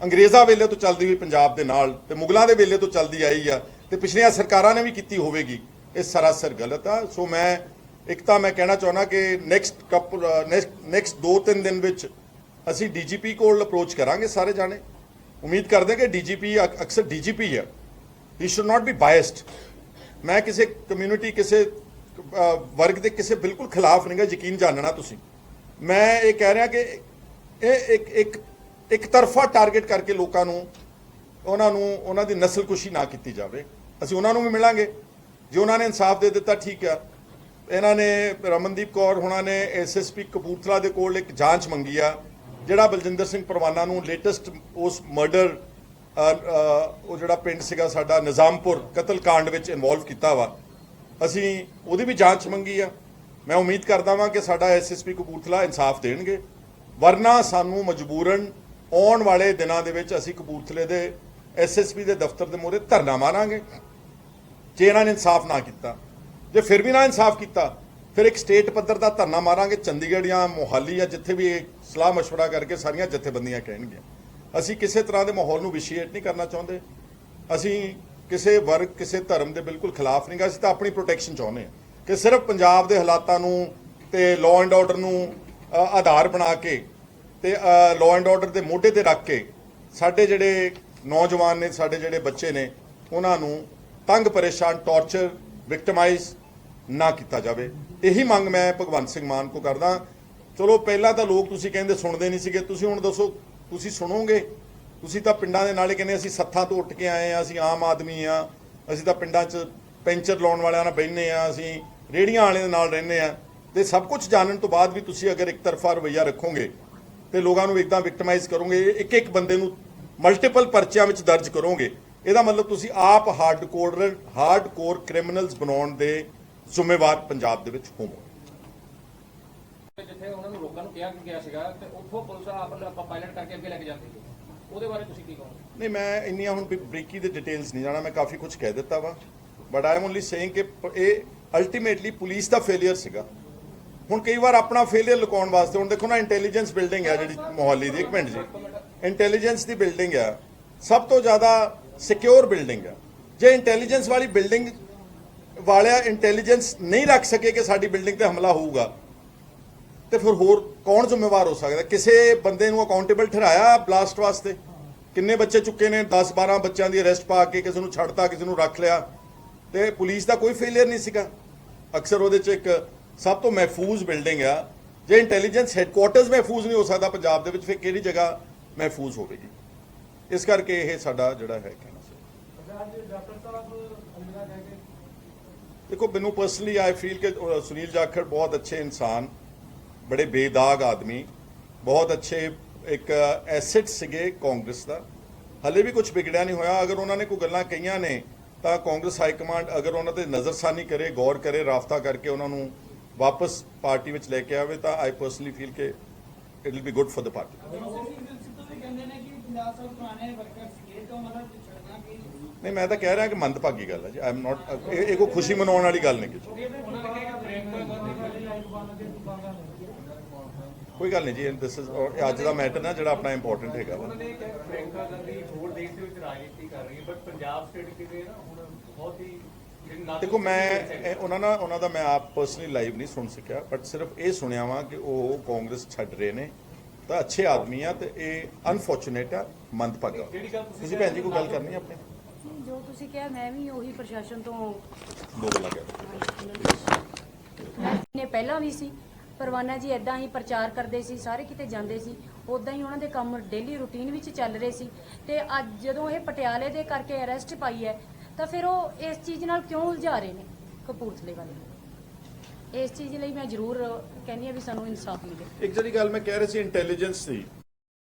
ਅੰਗਰੇਜ਼ਾਂ ਵੇਲੇ ਤੋਂ ਚੱਲਦੀ ਹੋਈ ਪੰਜਾਬ ਦੇ ਨਾਲ ਤੇ ਮੁਗਲਾਂ ਦੇ ਵੇਲੇ ਤੋਂ ਚੱਲਦੀ ਆਈ ਆ ਤੇ ਪਿਛਲੀਆਂ ਸਰਕਾਰਾਂ ਨੇ ਵੀ ਕੀਤੀ ਹੋਵੇਗੀ, ਇਹ ਸਰਾਸਰ ਗਲਤ ਆ। ਸੋ ਮੈਂ ਕਹਿਣਾ ਚਾਹੁੰਦਾ ਕਿ ਨੈਕਸਟ 2-3 ਦਿਨ ਵਿੱਚ ਅਸੀਂ DGP ਕੋਲ ਅਪਰੋਚ ਕਰਾਂਗੇ ਸਾਰੇ ਜਾਣੇ। ਉਮੀਦ ਕਰਦੇ ਕਿ DGP ਅਕਸਰ DGP ਹੈ, ਹੀ ਸ਼ੁਡ ਨਾਟ ਬੀ ਬਾਇਸਡ। ਮੈਂ ਕਿਸੇ ਕਮਿਊਨਿਟੀ, ਕਿਸੇ ਵਰਗ ਦੇ ਕਿਸੇ ਬਿਲਕੁਲ ਖਿਲਾਫ ਨਹੀਂਗਾ, ਯਕੀਨ ਜਾਣਨਾ ਤੁਸੀਂ। ਮੈਂ ਇਹ ਕਹਿ ਰਿਹਾ ਕਿ ਇਹ ਇੱਕ ਤਰਫਾ ਟਾਰਗੇਟ ਕਰਕੇ ਲੋਕਾਂ ਨੂੰ, ਉਹਨਾਂ ਦੀ ਨਸਲਕੁਸ਼ੀ ਨਾ ਕੀਤੀ ਜਾਵੇ। ਅਸੀਂ ਉਹਨਾਂ ਨੂੰ ਵੀ ਮਿਲਾਂਗੇ, ਜੇ ਉਹਨਾਂ ਨੇ ਇਨਸਾਫ ਦੇ ਦਿੱਤਾ ਠੀਕ ਆ। ਇਹਨਾਂ ਨੇ ਰਮਨਦੀਪ ਕੌਰ ਹੁਣਾਂ ਨੇ SSP ਕਪੂਰਥਲਾ ਦੇ ਕੋਲ ਇੱਕ ਜਾਂਚ ਮੰਗੀ ਆ, ਜਿਹੜਾ ਬਲਜਿੰਦਰ ਸਿੰਘ ਪਰਵਾਨਾ ਨੂੰ ਲੇਟੈਸਟ ਉਸ ਮਰਡਰ, ਉਹ ਜਿਹੜਾ ਪਿੰਡ ਸੀਗਾ ਸਾਡਾ ਨਿਜ਼ਾਮਪੁਰ ਕਤਲकांड ਵਿੱਚ ਇਨਵੋਲਵ ਕੀਤਾ ਵਾ, ਅਸੀਂ ਉਹਦੀ ਵੀ ਜਾਂਚ ਮੰਗੀ ਆ। ਮੈਂ ਉਮੀਦ ਕਰਦਾ ਵਾਂ ਕਿ ਸਾਡਾ SSP ਕਪੂਰਥਲਾ ਇਨਸਾਫ ਦੇਣਗੇ, ਵਰਨਾ ਸਾਨੂੰ ਮਜਬੂਰਨ ਆਉਣ ਵਾਲੇ ਦਿਨਾਂ ਦੇ ਵਿੱਚ ਅਸੀਂ ਕਪੂਰਥਲੇ ਦੇ SSP ਦੇ ਦਫ਼ਤਰ ਦੇ ਮੂਹਰੇ ਧਰਨਾ ਮਾਰਾਂਗੇ ਜੇ ਇਹਨਾਂ ਨੇ ਇਨਸਾਫ ਨਾ ਕੀਤਾ। ਜੇ ਫਿਰ ਵੀ ਨਾ ਇਨਸਾਫ ਕੀਤਾ, ਫਿਰ ਇੱਕ ਸਟੇਟ ਪੱਧਰ ਦਾ ਧਰਨਾ ਮਾਰਾਂਗੇ ਚੰਡੀਗੜ੍ਹ ਜਾਂ ਮੋਹਾਲੀ ਜਾਂ ਜਿੱਥੇ ਵੀ ਸਲਾਹ ਮਸ਼ਵਰਾ ਕਰਕੇ ਸਾਰੀਆਂ ਜਥੇਬੰਦੀਆਂ ਕਹਿਣਗੀਆਂ। ਅਸੀਂ ਕਿਸੇ ਤਰ੍ਹਾਂ ਦੇ ਮਾਹੌਲ ਨੂੰ ਵਿਸ਼ੀਏਟ ਨਹੀਂ ਕਰਨਾ ਚਾਹੁੰਦੇ। ਅਸੀਂ ਕਿਸੇ ਵਰਗ ਕਿਸੇ ਧਰਮ ਦੇ ਬਿਲਕੁਲ ਖਿਲਾਫ ਨਹੀਂ ਗਾ। ਅਸੀਂ ਤਾਂ ਆਪਣੀ ਪ੍ਰੋਟੈਕਸ਼ਨ ਚਾਹੁੰਦੇ ਹਾਂ ਕਿ ਸਿਰਫ ਪੰਜਾਬ ਦੇ ਹਾਲਾਤਾਂ ਨੂੰ ਤੇ ਲਾਅ ਐਂਡ ਆਰਡਰ ਨੂੰ ਆਧਾਰ ਬਣਾ ਕੇ ਤੇ ਲਾਅ ਐਂਡ ਆਰਡਰ ਦੇ ਮੋਢੇ ਤੇ ਰੱਖ ਕੇ ਸਾਡੇ ਜਿਹੜੇ ਨੌਜਵਾਨ ਨੇ, ਸਾਡੇ ਜਿਹੜੇ ਬੱਚੇ ਨੇ, ਉਹਨਾਂ ਨੂੰ ਤੰਗ ਪਰੇਸ਼ਾਨ, ਟੌਰਚਰ, ਵਿਕਟਮਾਈਜ਼ ਨਾ ਕੀਤਾ ਜਾਵੇ। ਇਹੀ ਮੰਗ ਮੈਂ ਭਗਵੰਤ ਸਿੰਘ ਮਾਨ ਕੋ ਕਰਦਾ। ਚਲੋ ਪਹਿਲਾਂ ਤਾਂ ਲੋਕ ਤੁਸੀਂ ਕਹਿੰਦੇ ਸੁਣਦੇ ਨਹੀਂ ਸੀਗੇ, ਤੁਸੀਂ ਹੁਣ ਦੱਸੋ ਤੁਸੀਂ ਸੁਣੋਗੇ? ਤੁਸੀਂ ਤਾਂ ਪਿੰਡਾਂ ਦੇ ਨਾਲੇ ਕਹਿੰਦੇ ਅਸੀਂ ਸੱਥਾਂ ਤੋਂ ਉੱਠ ਕੇ ਆਏ ਆ, ਅਸੀਂ ਆਮ ਆਦਮੀ ਆ, ਅਸੀਂ ਤਾਂ ਪਿੰਡਾਂ 'ਚ ਪੈਂਚਰ ਲਾਉਣ ਵਾਲਿਆਂ ਨਾਲ ਬਹਿੰਦੇ ਆ, ਅਸੀਂ ਰੇਹੜੀਆਂ ਵਾਲਿਆਂ ਦੇ ਨਾਲ ਰਹਿੰਦੇ ਆ। ਤੇ ਸਭ ਕੁਝ ਜਾਣਨ ਤੋਂ ਬਾਅਦ ਵੀ ਤੁਸੀਂ ਅਗਰ ਇੱਕ ਤਰਫਾ ਰਵੱਈਆ ਰੱਖੋਗੇ ਤੇ ਲੋਕਾਂ ਨੂੰ ਇੱਦਾਂ ਵਿਕਟਮਾਈਜ਼ ਕਰੋਗੇ, ਇੱਕ ਇੱਕ ਬੰਦੇ ਨੂੰ ਮਲਟੀਪਲ ਪਰਚਿਆਂ ਵਿੱਚ ਦਰਜ ਕਰੋਗੇ, ਇਹਦਾ ਮਤਲਬ ਤੁਸੀਂ ਆਪ ਹਾਰਡਕੋਰ ਕ੍ਰਿਮੀਨਲਸ ਬਣਾਉਣ ਦੇ ਜ਼ਿੰਮੇਵਾਰ ਪੰਜਾਬ ਦੇ ਵਿੱਚ ਹੋਵੋ। ਜਿੱਥੇ ਉਹਨਾਂ ਨੂੰ ਰੋਕਣ ਨੂੰ ਕਿਹਾ ਗਿਆ ਸੀਗਾ ਤੇ ਉੱਥੋਂ ਪੁਲਿਸ ਆਪਾਂ ਪਾਇਲਟ ਕਰਕੇ ਅੱਗੇ ਲੈ ਕੇ ਜਾਂਦੀ ਹੈ, ਉਹਦੇ ਬਾਰੇ ਤੁਸੀਂ ਕੀ ਕਹੋਗੇ? ਨਹੀਂ, ਮੈਂ ਇੰਨੀਆਂ ਹੁਣ ਬਰੀਕੀ ਦੇ ਡਿਟੇਲਸ ਨਹੀਂ ਜਾਣਾ, ਮੈਂ ਕਾਫੀ ਕੁਝ ਕਹਿ ਦਿੱਤਾ ਵਾ, but I am only saying ਕਿ ਇਹ ਅਲਟੀਮੇਟਲੀ ਪੁਲਿਸ ਦਾ ਫੇਲਿਅਰ ਸੀਗਾ। ਹੁਣ ਕਈ ਵਾਰ ਆਪਣਾ ਫੇਲਿਅਰ ਲੁਕਾਉਣ ਵਾਸਤੇ, ਹੁਣ ਦੇਖੋ ਨਾ ਇੰਟੈਲੀਜੈਂਸ ਬਿਲਡਿੰਗ ਹੈ ਜਿਹੜੀ ਮੋਹਾਲੀ ਦੀ, ਇੱਕ ਮਿੰਟ ਜੀ, ਇੰਟੈਲੀਜੈਂਸ ਦੀ ਬਿਲਡਿੰਗ ਹੈ, ਸਭ ਤੋਂ ਜ਼ਿਆਦਾ ਸਿਕਿਉਰ ਬਿਲਡਿੰਗ ਹੈ। ਜੇ ਇੰਟੈਲੀਜੈਂਸ ਵਾਲੀ ਬਿਲਡਿੰਗ ਵਾਲਿਆ ਇੰਟੈਲੀਜੈਂਸ ਨਹੀਂ ਰੱਖ ਸਕੇ ਕਿ ਸਾਡੀ ਬਿਲਡਿੰਗ ਤੇ ਹਮਲਾ ਹੋਊਗਾ, ਤੇ ਫਿਰ ਹੋਰ ਕੌਣ ਜ਼ਿੰਮੇਵਾਰ ਹੋ ਸਕਦਾ? ਕਿਸੇ ਬੰਦੇ ਨੂੰ ਅਕਾਊਂਟੇਬਲ ਠਹਿਰਾਇਆ ਬਲਾਸਟ ਵਾਸਤੇ? ਕਿੰਨੇ ਬੱਚੇ ਚੁੱਕੇ ਨੇ? 10-12 ਬੱਚਿਆਂ ਦੀ ਅਰੈਸਟ ਪਾ ਕੇ ਕਿਸੇ ਨੂੰ ਛੱਡਤਾ, ਕਿਸੇ ਨੂੰ ਰੱਖ ਲਿਆ, ਤੇ ਪੁਲਿਸ ਦਾ ਕੋਈ ਫੇਲਿਅਰ ਨਹੀਂ ਸੀਗਾ। ਅਕਸਰ ਉਹਦੇ 'ਚ ਇੱਕ ਸਭ ਤੋਂ ਮਹਿਫੂਜ਼ ਬਿਲਡਿੰਗ ਆ। ਜੇ ਇੰਟੈਲੀਜੈਂਸ ਹੈੱਡਕੁਆਟਰਸ ਮਹਿਫੂਜ਼ ਨਹੀਂ ਹੋ ਸਕਦਾ ਪੰਜਾਬ ਦੇ ਵਿੱਚ, ਫਿਰ ਕਿਹੜੀ ਜਗ੍ਹਾ ਮਹਿਫੂਜ਼ ਹੋਵੇਗੀ? ਇਸ ਕਰਕੇ ਇਹ ਸਾਡਾ ਜਿਹੜਾ ਹੈ ਕਹਿਣਾ ਸੀ। ਦੇਖੋ, ਮੈਨੂੰ ਪਰਸਨਲੀ ਆਈ ਫੀਲ ਕਿ ਸੁਨੀਲ ਜਾਖੜ ਬਹੁਤ ਅੱਛੇ ਇਨਸਾਨ, ਬੜੇ ਬੇਦਾਗ ਆਦਮੀ, ਬਹੁਤ ਅੱਛੇ ਇੱਕ ਐਸੈਟ ਸੀਗੇ ਕਾਂਗਰਸ ਦਾ। ਹਲੇ ਵੀ ਕੁਝ ਵਿਗੜਿਆ ਨਹੀਂ ਹੋਇਆ। ਅਗਰ ਉਹਨਾਂ ਨੇ ਕੋਈ ਗੱਲਾਂ ਕਹੀਆਂ ਨੇ ਤਾਂ ਕਾਂਗਰਸ ਹਾਈ ਕਮਾਂਡ ਅਗਰ ਉਹਨਾਂ ਤੇ ਨਜ਼ਰਸਾਨੀ ਕਰੇ, ਗੌਰ ਕਰੇ, ਰਾਬਤਾ ਕਰਕੇ ਉਹਨਾਂ ਨੂੰ ਵਾਪਸ ਪਾਰਟੀ ਵਿੱਚ ਲੈ ਕੇ ਆਵੇ, ਤਾਂ ਆਈ ਪਰਸਨਲੀ ਫੀਲ ਕਿ it will be good for the party. ਨਹੀਂ, ਮੈਂ ਤਾਂ ਕਹਿ ਰਿਹਾ ਕਿ ਮੰਦਭਾਗੀ ਗੱਲ ਹੈ ਜੀ। ਆਈ ਐਮ ਨਾਟ, ਇਹ ਕੋਈ ਖੁਸ਼ੀ ਮਨਾਉਣ ਵਾਲੀ ਗੱਲ ਨਹੀਂ ਜੀ। ਕੋਈ ਗੱਲ ਨਹੀਂ ਜੀ, ਦਿਸ ਇਜ਼ ਅੱਜ ਦਾ ਮੈਟਰ ਨਾ ਜਿਹੜਾ ਆਪਣਾ ਇੰਪੋਰਟੈਂਟ ਹੈਗਾ ਵਾ। ਪ੍ਰਿਯੰਕਾ ਗਾਂਧੀ ਹੋਰ ਦੇਸ਼ ਦੇ ਵਿੱਚ ਰਾਜਨੀਤੀ ਕਰ ਰਹੀ ਹੈ, ਬਟ ਪੰਜਾਬ ਸਟੇਟ ਕਿਤੇ ਨਾ ਹੁਣ ਬਹੁਤ ਹੀ ਦੇਖੋ, ਮੈਂ ਉਹਨਾਂ ਦਾ ਮੈਂ ਆਪ ਪਰਸਨਲੀ ਲਾਈਵ ਨਹੀਂ ਸੁਣ ਸਕਿਆ, ਬਟ ਸਿਰਫ ਇਹ ਸੁਣਿਆ ਵਾ ਕਿ ਉਹ ਕਾਂਗਰਸ ਛੱਡ ਰਹੇ ਨੇ, ਤਾਂ ਅੱਛੇ ਆਦਮੀ ਆ, ਤੇ ਇਹ ਅਨਫੋਰਚੂਨੇਟ ਆ, ਮੰਦਭਾਗਾ। ਤੁਸੀਂ ਭੈਣ ਜੀ ਕੋਈ ਗੱਲ ਕਰਨੀ ਆਪਣੀ? ਜੋ ਤੁਸੀਂ ਕਿਹਾ ਮੈਂ ਵੀ ਉਹੀ ਪ੍ਰਸ਼ਾਸਨ ਤੋਂ ਦੋ ਗੱਲਾਂ ਨੇ ਪਹਿਲਾਂ ਵੀ ਸੀ। ਪਰਵਾਨਾ ਜੀ ਇਦਾਂ ਹੀ ਪ੍ਰਚਾਰ ਕਰਦੇ ਸੀ, ਸਾਰੇ ਕਿਤੇ ਜਾਂਦੇ ਸੀ, ਉਦਾਂ ਹੀ ਉਹਨਾਂ ਦੇ ਕੰਮ ਡੇਲੀ ਰੂਟੀਨ ਵਿੱਚ ਚੱਲ ਰਹੇ ਸੀ। ਤੇ ਅੱਜ ਜਦੋਂ ਇਹ ਪਟਿਆਲੇ ਦੇ ਕਰਕੇ ਅਰੈਸਟ ਪਾਈ ਹੈ, ਤਾਂ ਫਿਰ ਉਹ ਇਸ ਚੀਜ਼ ਨਾਲ ਕਿਉਂ ਉਲਝਾ ਰਹੇ ਨੇ ਕਪੂਰਥਲੇ ਵਾਲੇ? ਇਸ ਚੀਜ਼ ਲਈ ਮੈਂ ਜ਼ਰੂਰ ਕਹਿੰਦੀ ਹਾਂ ਵੀ ਸਾਨੂੰ ਇਨਸਾਫ ਮਿਲੇ। ਇੱਕ ਜਿਹੜੀ ਗੱਲ ਮੈਂ ਕਹਿ ਰਿਹਾ ਸੀ ਇੰਟੈਲੀਜੈਂਸ ਦੀ,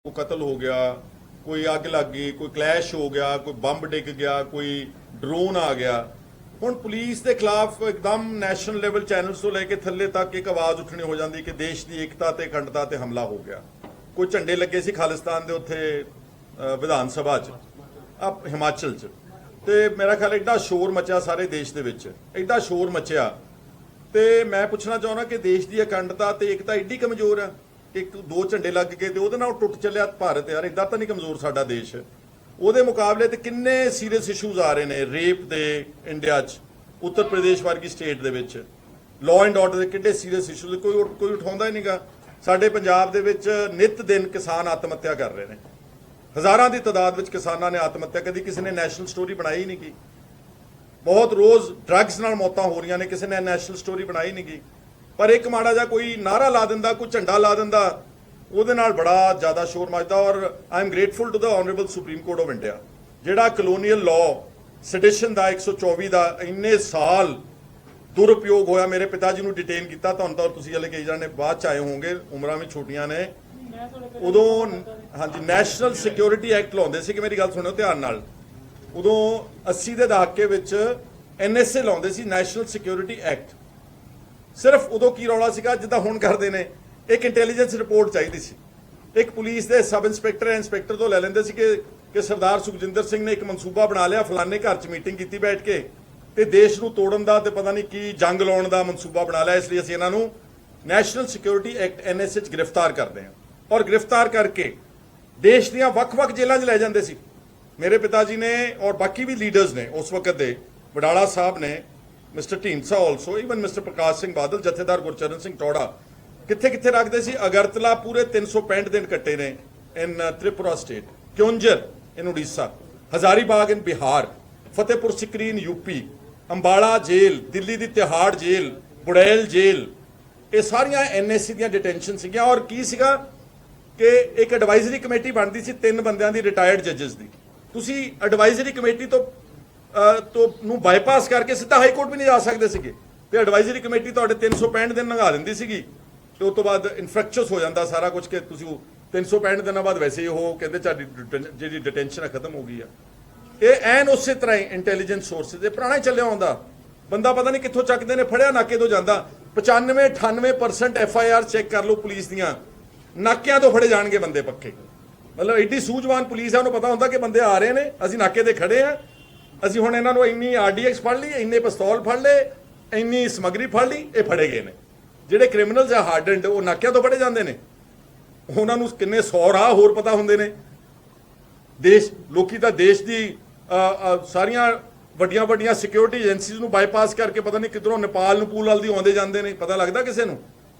ਕੋਈ ਕਤਲ ਹੋ ਗਿਆ, ਕੋਈ ਅੱਗ ਲੱਗ ਗਈ, ਕੋਈ ਕਲੈਸ਼ ਹੋ ਗਿਆ, ਕੋਈ ਬੰਬ ਡਿੱਗ ਗਿਆ, ਕੋਈ ਡਰੋਨ ਆ ਗਿਆ। ਹੁਣ ਪੁਲਿਸ ਦੇ ਖਿਲਾਫ ਇੱਕਦਮ ਨੈਸ਼ਨਲ ਲੈਵਲ ਚੈਨਲਸ ਤੋਂ ਲੈ ਕੇ ਥੱਲੇ ਤੱਕ ਇੱਕ ਆਵਾਜ਼ ਉੱਠਣੀ ਹੋ ਜਾਂਦੀ ਕਿ ਦੇਸ਼ ਦੀ ਏਕਤਾ ਤੇ ਅਖੰਡਤਾ ਤੇ ਹਮਲਾ ਹੋ ਗਿਆ। ਕੋਈ ਝੰਡੇ ਲੱਗੇ ਸੀ ਖਾਲਿਸਤਾਨ ਦੇ ਉੱਥੇ ਵਿਧਾਨ ਸਭਾ 'ਚ, ਹਿਮਾਚਲ 'ਚ, ਤੇ ਮੇਰਾ ਖਿਆਲ ਐਡਾ ਸ਼ੋਰ ਮਚਿਆ ਸਾਰੇ ਦੇਸ਼ ਦੇ ਵਿੱਚ, ਐਡਾ ਸ਼ੋਰ ਮਚਿਆ। ਤੇ ਮੈਂ ਪੁੱਛਣਾ ਚਾਹੁੰਦਾ ਕਿ ਦੇਸ਼ ਦੀ ਅਖੰਡਤਾ ਤੇ ਏਕਤਾ ਐਡੀ ਕਮਜ਼ੋਰ ਆ ਕਿ ਇੱਕ ਦੋ ਝੰਡੇ ਲੱਗ ਗਏ ਤੇ ਉਹਦੇ ਨਾਲ ਟੁੱਟ ਚੱਲਿਆ ਭਾਰਤ? ਯਾਰ ਏਦਾਂ ਤਾਂ ਨਹੀਂ ਕਮਜ਼ੋਰ ਸਾਡਾ ਦੇਸ਼। ਉਹਦੇ ਮੁਕਾਬਲੇ ਤੇ ਕਿੰਨੇ ਸੀਰੀਅਸ ਇਸ਼ੂਜ਼ ਆ ਰਹੇ ਨੇ, ਰੇਪ ਦੇ ਇੰਡੀਆ 'ਚ, ਉੱਤਰ ਪ੍ਰਦੇਸ਼ ਵਰਗੀ ਸਟੇਟ ਦੇ ਵਿੱਚ, ਲਾਅ ਐਂਡ ਆਰਡਰ ਦੇ ਕਿੰਨੇ ਸੀਰੀਅਸ ਇਸ਼ੂਜ਼, ਕੋਈ ਉਠਾਉਂਦਾ ਹੀ ਨਹੀਂਗਾ। ਸਾਡੇ ਪੰਜਾਬ ਦੇ ਵਿੱਚ ਨਿਤ ਦਿਨ ਕਿਸਾਨ ਆਤਮ ਹੱਤਿਆ ਕਰ ਰਹੇ ਨੇ, ਹਜ਼ਾਰਾਂ ਦੀ ਤਾਦਾਦ ਵਿੱਚ ਕਿਸਾਨਾਂ ਨੇ ਆਤਮ ਹੱਤਿਆ, ਕਦੀ ਕਿਸੇ ਨੇ ਨੈਸ਼ਨਲ ਸਟੋਰੀ ਬਣਾਈ ਹੀ ਨਹੀਂ ਗਈ। ਬਹੁਤ ਰੋਜ਼ ਡਰੱਗਸ ਨਾਲ ਮੌਤਾਂ ਹੋ ਰਹੀਆਂ ਨੇ, ਕਿਸੇ ਨੇ ਨੈਸ਼ਨਲ ਸਟੋਰੀ ਬਣਾਈ ਨਹੀਂ ਗਈ। ਪਰ ਇੱਕ ਮਾੜਾ ਜਿਹਾ ਕੋਈ ਨਾਰਾ ਲਾ ਦਿੰਦਾ, ਕੋਈ ਝੰਡਾ ਲਾ ਦਿੰਦਾ, ਉਹਦੇ ਨਾਲ ਬੜਾ ਜ਼ਿਆਦਾ ਸ਼ੋਰ ਮਚਦਾ। ਔਰ I am grateful to the honourable supreme court of India, ਜਿਹੜਾ ਕਲੋਨੀਅਲ ਲਾਅ ਸੈਡੀਸ਼ਨ ਦਾ 124 ਦਾ ਇੰਨੇ ਸਾਲ ਦੁਰਉਪਯੋਗ ਹੋਇਆ। ਮੇਰੇ ਪਿਤਾ ਜੀ ਨੂੰ ਡਿਟੇਨ ਕੀਤਾ, ਤੁਹਾਨੂੰ ਤਾਂ ਤੁਸੀਂ ਹਲੇ ਕਈ ਜਾਣੇ ਬਾਅਦ ਚ ਆਏ ਹੋਵੋਗੇ, ਉਮਰਾਂ ਵੀ ਛੋਟੀਆਂ ਨੇ। ਉਦੋਂ ਹਾਂਜੀ ਨੈਸ਼ਨਲ ਸਿਕਿਉਰਿਟੀ ਐਕਟ ਲਾਉਂਦੇ ਸੀ, ਕਿ ਮੇਰੀ ਗੱਲ ਸੁਣਿਓ ਧਿਆਨ ਨਾਲ। ਉਦੋਂ 80 ਦੇ ਦਹਾਕੇ ਵਿੱਚ NSA ਲਾਉਂਦੇ ਸੀ, ਨੈਸ਼ਨਲ ਸਿਕਿਉਰਿਟੀ ਐਕਟ। ਸਿਰਫ ਉਦੋਂ ਕੀ ਰੌਲਾ ਸੀਗਾ, ਜਿੱਦਾਂ ਹੁਣ ਕਰਦੇ ਨੇ, ਇੱਕ ਇੰਟੈਲੀਜੈਂਸ ਰਿਪੋਰਟ ਚਾਹੀਦੀ ਸੀ। ਇੱਕ ਪੁਲਿਸ ਦੇ ਸਬ ਇੰਸਪੈਕਟਰ ਇੰਸਪੈਕਟਰ ਤੋਂ ਲੈ ਲੈਂਦੇ ਸੀ ਕਿ ਸਰਦਾਰ ਸੁਖਜਿੰਦਰ ਸਿੰਘ ਨੇ ਇੱਕ ਮਨਸੂਬਾ ਬਣਾ ਲਿਆ, ਫਲਾਣੇ ਘਰ 'ਚ ਮੀਟਿੰਗ ਕੀਤੀ ਬੈਠ ਕੇ, ਤੇ ਦੇਸ਼ ਨੂੰ ਤੋੜਨ ਦਾ ਤੇ ਪਤਾ ਨਹੀਂ ਕੀ ਜੰਗ ਲਾਉਣ ਦਾ ਮਨਸੂਬਾ ਬਣਾ ਲਿਆ, ਇਸ ਲਈ ਅਸੀਂ ਇਹਨਾਂ ਨੂੰ ਨੈਸ਼ਨਲ ਸਿਕਿਉਰਿਟੀ ਐਕਟ NSA 'ਚ ਗ੍ਰਿਫਤਾਰ ਕਰਦੇ ਹਾਂ। ਔਰ ਗ੍ਰਿਫਤਾਰ ਕਰਕੇ ਦੇਸ਼ ਦੀਆਂ ਵੱਖ-ਵੱਖ ਜੇਲ੍ਹਾਂ 'ਚ ਲੈ ਜਾਂਦੇ ਸੀ। ਮੇਰੇ ਪਿਤਾ ਜੀ ਨੇ ਔਰ ਬਾਕੀ ਵੀ ਲੀਡਰਸ ਨੇ ਉਸ ਵਕਤ ਦੇ, ਵਡਾਲਾ ਸਾਹਿਬ ਨੇ, mister Dhindsa also, even mister Parkash Singh Badal, ਜਥੇਦਾਰ ਗੁਰਚਰਨ ਸਿੰਘ ਟੌੜਾ, ਕਿੱਥੇ ਕਿੱਥੇ ਰੱਖਦੇ ਸੀ। ਅਗਰਤਲਾ ਪੂਰੇ 365 ਦਿਨ ਕੱਟੇ ਨੇ ਇਨ ਤ੍ਰਿਪੁਰਾ ਸਟੇਟ, ਕਿਉਂਜਰ ਇਨ ਉੜੀਸਾ, ਹਜ਼ਾਰੀਬਾਗ ਇਨ ਬਿਹਾਰ, ਫਤਿਹਪੁਰ ਸਿਕਰੀ ਇਨ ਯੂਪੀ, ਅੰਬਾਲਾ ਜੇਲ੍ਹ, ਦਿੱਲੀ ਦੀ ਤਿਹਾੜ ਜੇਲ੍ਹ, ਬੁੜੈਲ ਜੇਲ੍ਹ, ਇਹ ਸਾਰੀਆਂ ਐਨਐਸਸੀ ਦੀਆਂ ਡਿਟੈਂਸ਼ਨ ਸੀਗੀਆਂ। ਔਰ ਕੀ ਸੀਗਾ ਕਿ ਇੱਕ ਐਡਵਾਈਜ਼ਰੀ ਕਮੇਟੀ ਬਣਦੀ ਸੀ 3 ਬੰਦਿਆਂ ਦੀ, ਰਿਟਾਇਰਡ ਜੱਜਸ ਦੀ। ਤੁਸੀਂ ਐਡਵਾਈਜ਼ਰੀ ਕਮੇਟੀ ਤੋਂ ਨੂੰ ਬਾਈਪਾਸ ਕਰਕੇ ਸਿੱਧਾ ਹਾਈ ਕੋਰਟ ਵੀ ਨਹੀਂ ਜਾ ਸਕਦੇ ਸੀਗੇ, ਤੇ ਐਡਵਾਈਜ਼ਰੀ ਕਮੇਟੀ ਤੁਹਾਡੇ 365 ਦਿਨ ਲੰਘਾ ਦਿੰਦੀ ਸੀਗੀ, ਤੇ ਉਸ ਤੋਂ ਬਾਅਦ ਇਨਫੈਕਸ਼ਸ ਹੋ ਜਾਂਦਾ ਸਾਰਾ ਕੁਝ ਕਿ ਤੁਸੀਂ 365 ਦਿਨਾਂ ਬਾਅਦ ਵੈਸੇ ਹੀ ਉਹ ਕਹਿੰਦੇ ਜਿਹੜੀ ਡਿਟੈਂਸ਼ਨ ਹੈ ਖਤਮ ਹੋ ਗਈ ਆ। ਇਹ ਐਨ ਉਸੇ ਤਰ੍ਹਾਂ ਹੀ ਇੰਟੈਲੀਜੈਂਸ ਸੋਰਸਿਸ, ਇਹ ਪੁਰਾਣਾ ਹੀ ਚੱਲਿਆ ਹੁੰਦਾ। ਬੰਦਾ ਪਤਾ ਨਹੀਂ ਕਿੱਥੋਂ ਚੱਕਦੇ ਨੇ, ਫੜਿਆ ਨਾਕੇ ਤੋਂ ਜਾਂਦਾ। 95-98% FIR ਚੈੱਕ ਕਰ ਲਓ ਪੁਲਿਸ ਦੀਆਂ, ਨਾਕਿਆਂ ਤੋਂ ਫੜੇ ਜਾਣਗੇ ਬੰਦੇ ਪੱਕੇ। ਮਤਲਬ ਐਡੀ ਸੂਝਵਾਨ ਪੁਲਿਸ ਹੈ, ਉਹਨੂੰ ਪਤਾ ਹੁੰਦਾ ਕਿ ਬੰਦੇ ਆ ਰਹੇ ਨੇ, ਅਸੀਂ ਨਾਕੇ ਤੇ ਖੜੇ ਆ, ਅਸੀਂ ਹੁਣ ਇਹਨਾਂ ਨੂੰ ਇੰਨੀ RDX ਫੜ ਲਈ, ਇੰਨੇ ਪਿਸਤੌਲ ਫੜ ਲਏ, ਇੰਨੀ ਸਮਗਰੀ ਫੜ ਲਈ, ਇਹ ਫੜੇ ਗਏ ਨੇ। ਜਿਹੜੇ ਕ੍ਰਿਮੀਨਲਸ ਆ ਹਾਰਡਨਡ, ਉਹ ਨਾਕਿਆਂ ਤੋਂ ਫੜੇ ਜਾਂਦੇ ਨੇ, ਉਹਨਾਂ ਨੂੰ ਕਿੰਨੇ 100 ਰਾਹ ਹੋਰ ਪਤਾ ਹੁੰਦੇ ਨੇ। ਲੋਕੀ ਤਾਂ ਦੇਸ਼ ਦੀ ਸਾਰੀਆਂ ਵੱਡੀਆਂ ਵੱਡੀਆਂ ਸਿਕਿਉਰਿਟੀ ਏਜੰਸੀਜ਼ ਨੂੰ ਬਾਈਪਾਸ ਕਰਕੇ ਪਤਾ ਨਹੀਂ ਕਿੱਧਰੋਂ ਨੇਪਾਲ ਨੂੰ ਪੂਲ ਵਾਲ ਦੀ ਆਉਂਦੇ ਜਾਂਦੇ ਨੇ, ਪਤਾ ਲੱਗਦਾ ਕਿਸੇ ਨੂੰ।